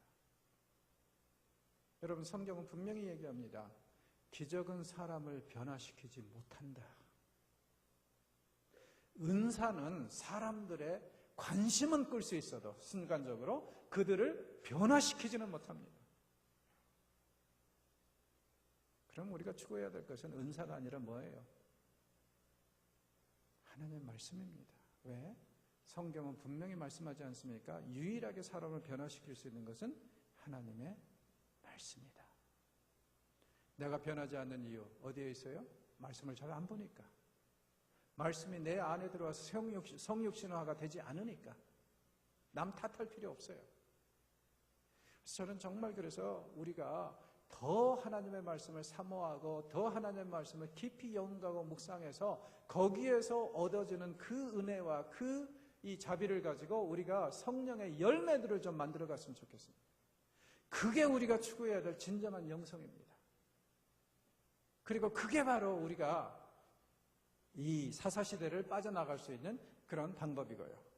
여러분, 성경은 분명히 얘기합니다. 기적은 사람을 변화시키지 못한다. 은사는 사람들의 관심은 끌 수 있어도 순간적으로 그들을 변화시키지는 못합니다. 그럼 우리가 추구해야 될 것은 은사가 아니라 뭐예요? 하나님의 말씀입니다. 왜? 성경은 분명히 말씀하지 않습니까? 유일하게 사람을 변화시킬 수 있는 것은 하나님의 말씀이다. 내가 변하지 않는 이유 어디에 있어요? 말씀을 잘 안 보니까. 말씀이 내 안에 들어와서 성육신화가 되지 않으니까. 남 탓할 필요 없어요. 그래서 저는 정말 그래서 우리가 더 하나님의 말씀을 사모하고 더 하나님의 말씀을 깊이 연구하고 묵상해서 거기에서 얻어지는 그 은혜와 그 이 자비를 가지고 우리가 성령의 열매들을 좀 만들어 갔으면 좋겠습니다. 그게 우리가 추구해야 될 진정한 영성입니다. 그리고 그게 바로 우리가 이 사사시대를 빠져나갈 수 있는 그런 방법이고요.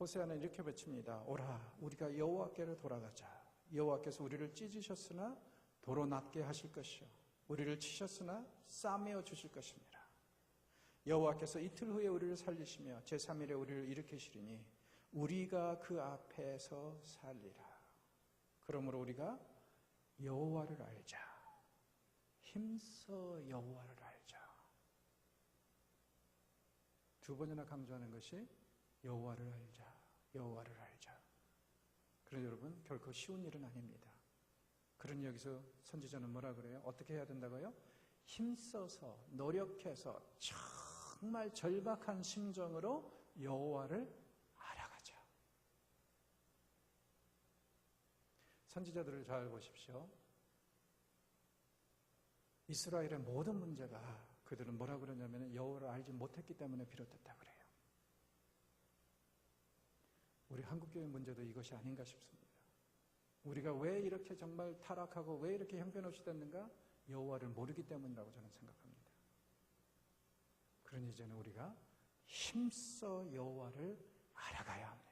호세아는 이렇게 외칩니다. 오라, 우리가 여호와께로 돌아가자. 여호와께서 우리를 찢으셨으나 도로 낫게 하실 것이요, 우리를 치셨으나 싸매어 주실 것입니다. 여호와께서 이틀 후에 우리를 살리시며 제3일에 우리를 일으키시리니 우리가 그 앞에서 살리라. 그러므로 우리가 여호와를 알자. 힘써 여호와를 알자. 두 번이나 강조하는 것이 여호와를 알자, 여호와를 알자. 그런데 여러분, 결코 쉬운 일은 아닙니다. 그러니 여기서 선지자는 뭐라 그래요? 어떻게 해야 된다고요? 힘써서 노력해서 정말 절박한 심정으로 여호와를 알아가자. 선지자들을 잘 보십시오. 이스라엘의 모든 문제가 그들은 뭐라 그러냐면 여호와를 알지 못했기 때문에 비롯됐다 그래요. 우리 한국교회 문제도 이것이 아닌가 싶습니다. 우리가 왜 이렇게 정말 타락하고 왜 이렇게 형편없이 됐는가? 여호와를 모르기 때문이라고 저는 생각합니다. 그러니 이제는 우리가 힘써 여호와를 알아가야 합니다.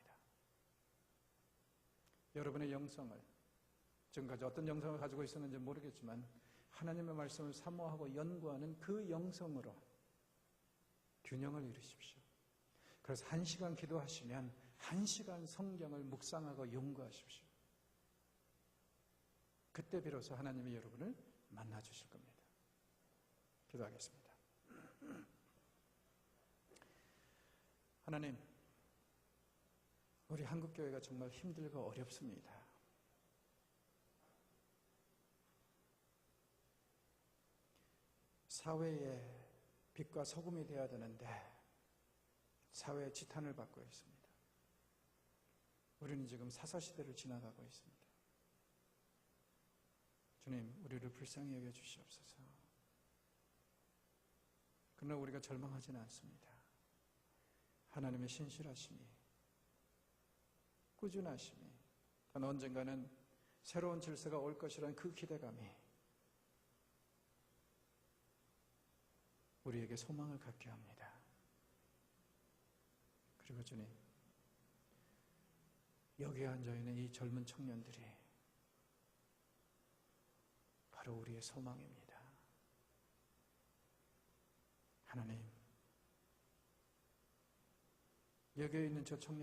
여러분의 영성을, 지금까지 어떤 영성을 가지고 있었는지 모르겠지만 하나님의 말씀을 사모하고 연구하는 그 영성으로 균형을 이루십시오. 그래서 1시간 기도하시면 1시간 성경을 묵상하고 연구하십시오. 그때 비로소 하나님이 여러분을 만나주실 겁니다. 기도하겠습니다. 하나님, 우리 한국교회가 정말 힘들고 어렵습니다. 사회의 빛과 소금이 되어야 되는데 사회의 지탄을 받고 있습니다. 우리는 지금 사사시대를 지나가고 있습니다. 주님, 우리를 불쌍히 여겨 주시옵소서. 그러나 우리가 절망하지는 않습니다. 하나님의 신실하심이, 꾸준하심이, 단 언젠가는 새로운 질서가 올 것이라는 그 기대감이 우리에게 소망을 갖게 합니다. 그리고 주님, 여기에 앉아있는 이 젊은 청년들이 바로 우리의 소망입니다. 하나님, 여기에 있는 저 청년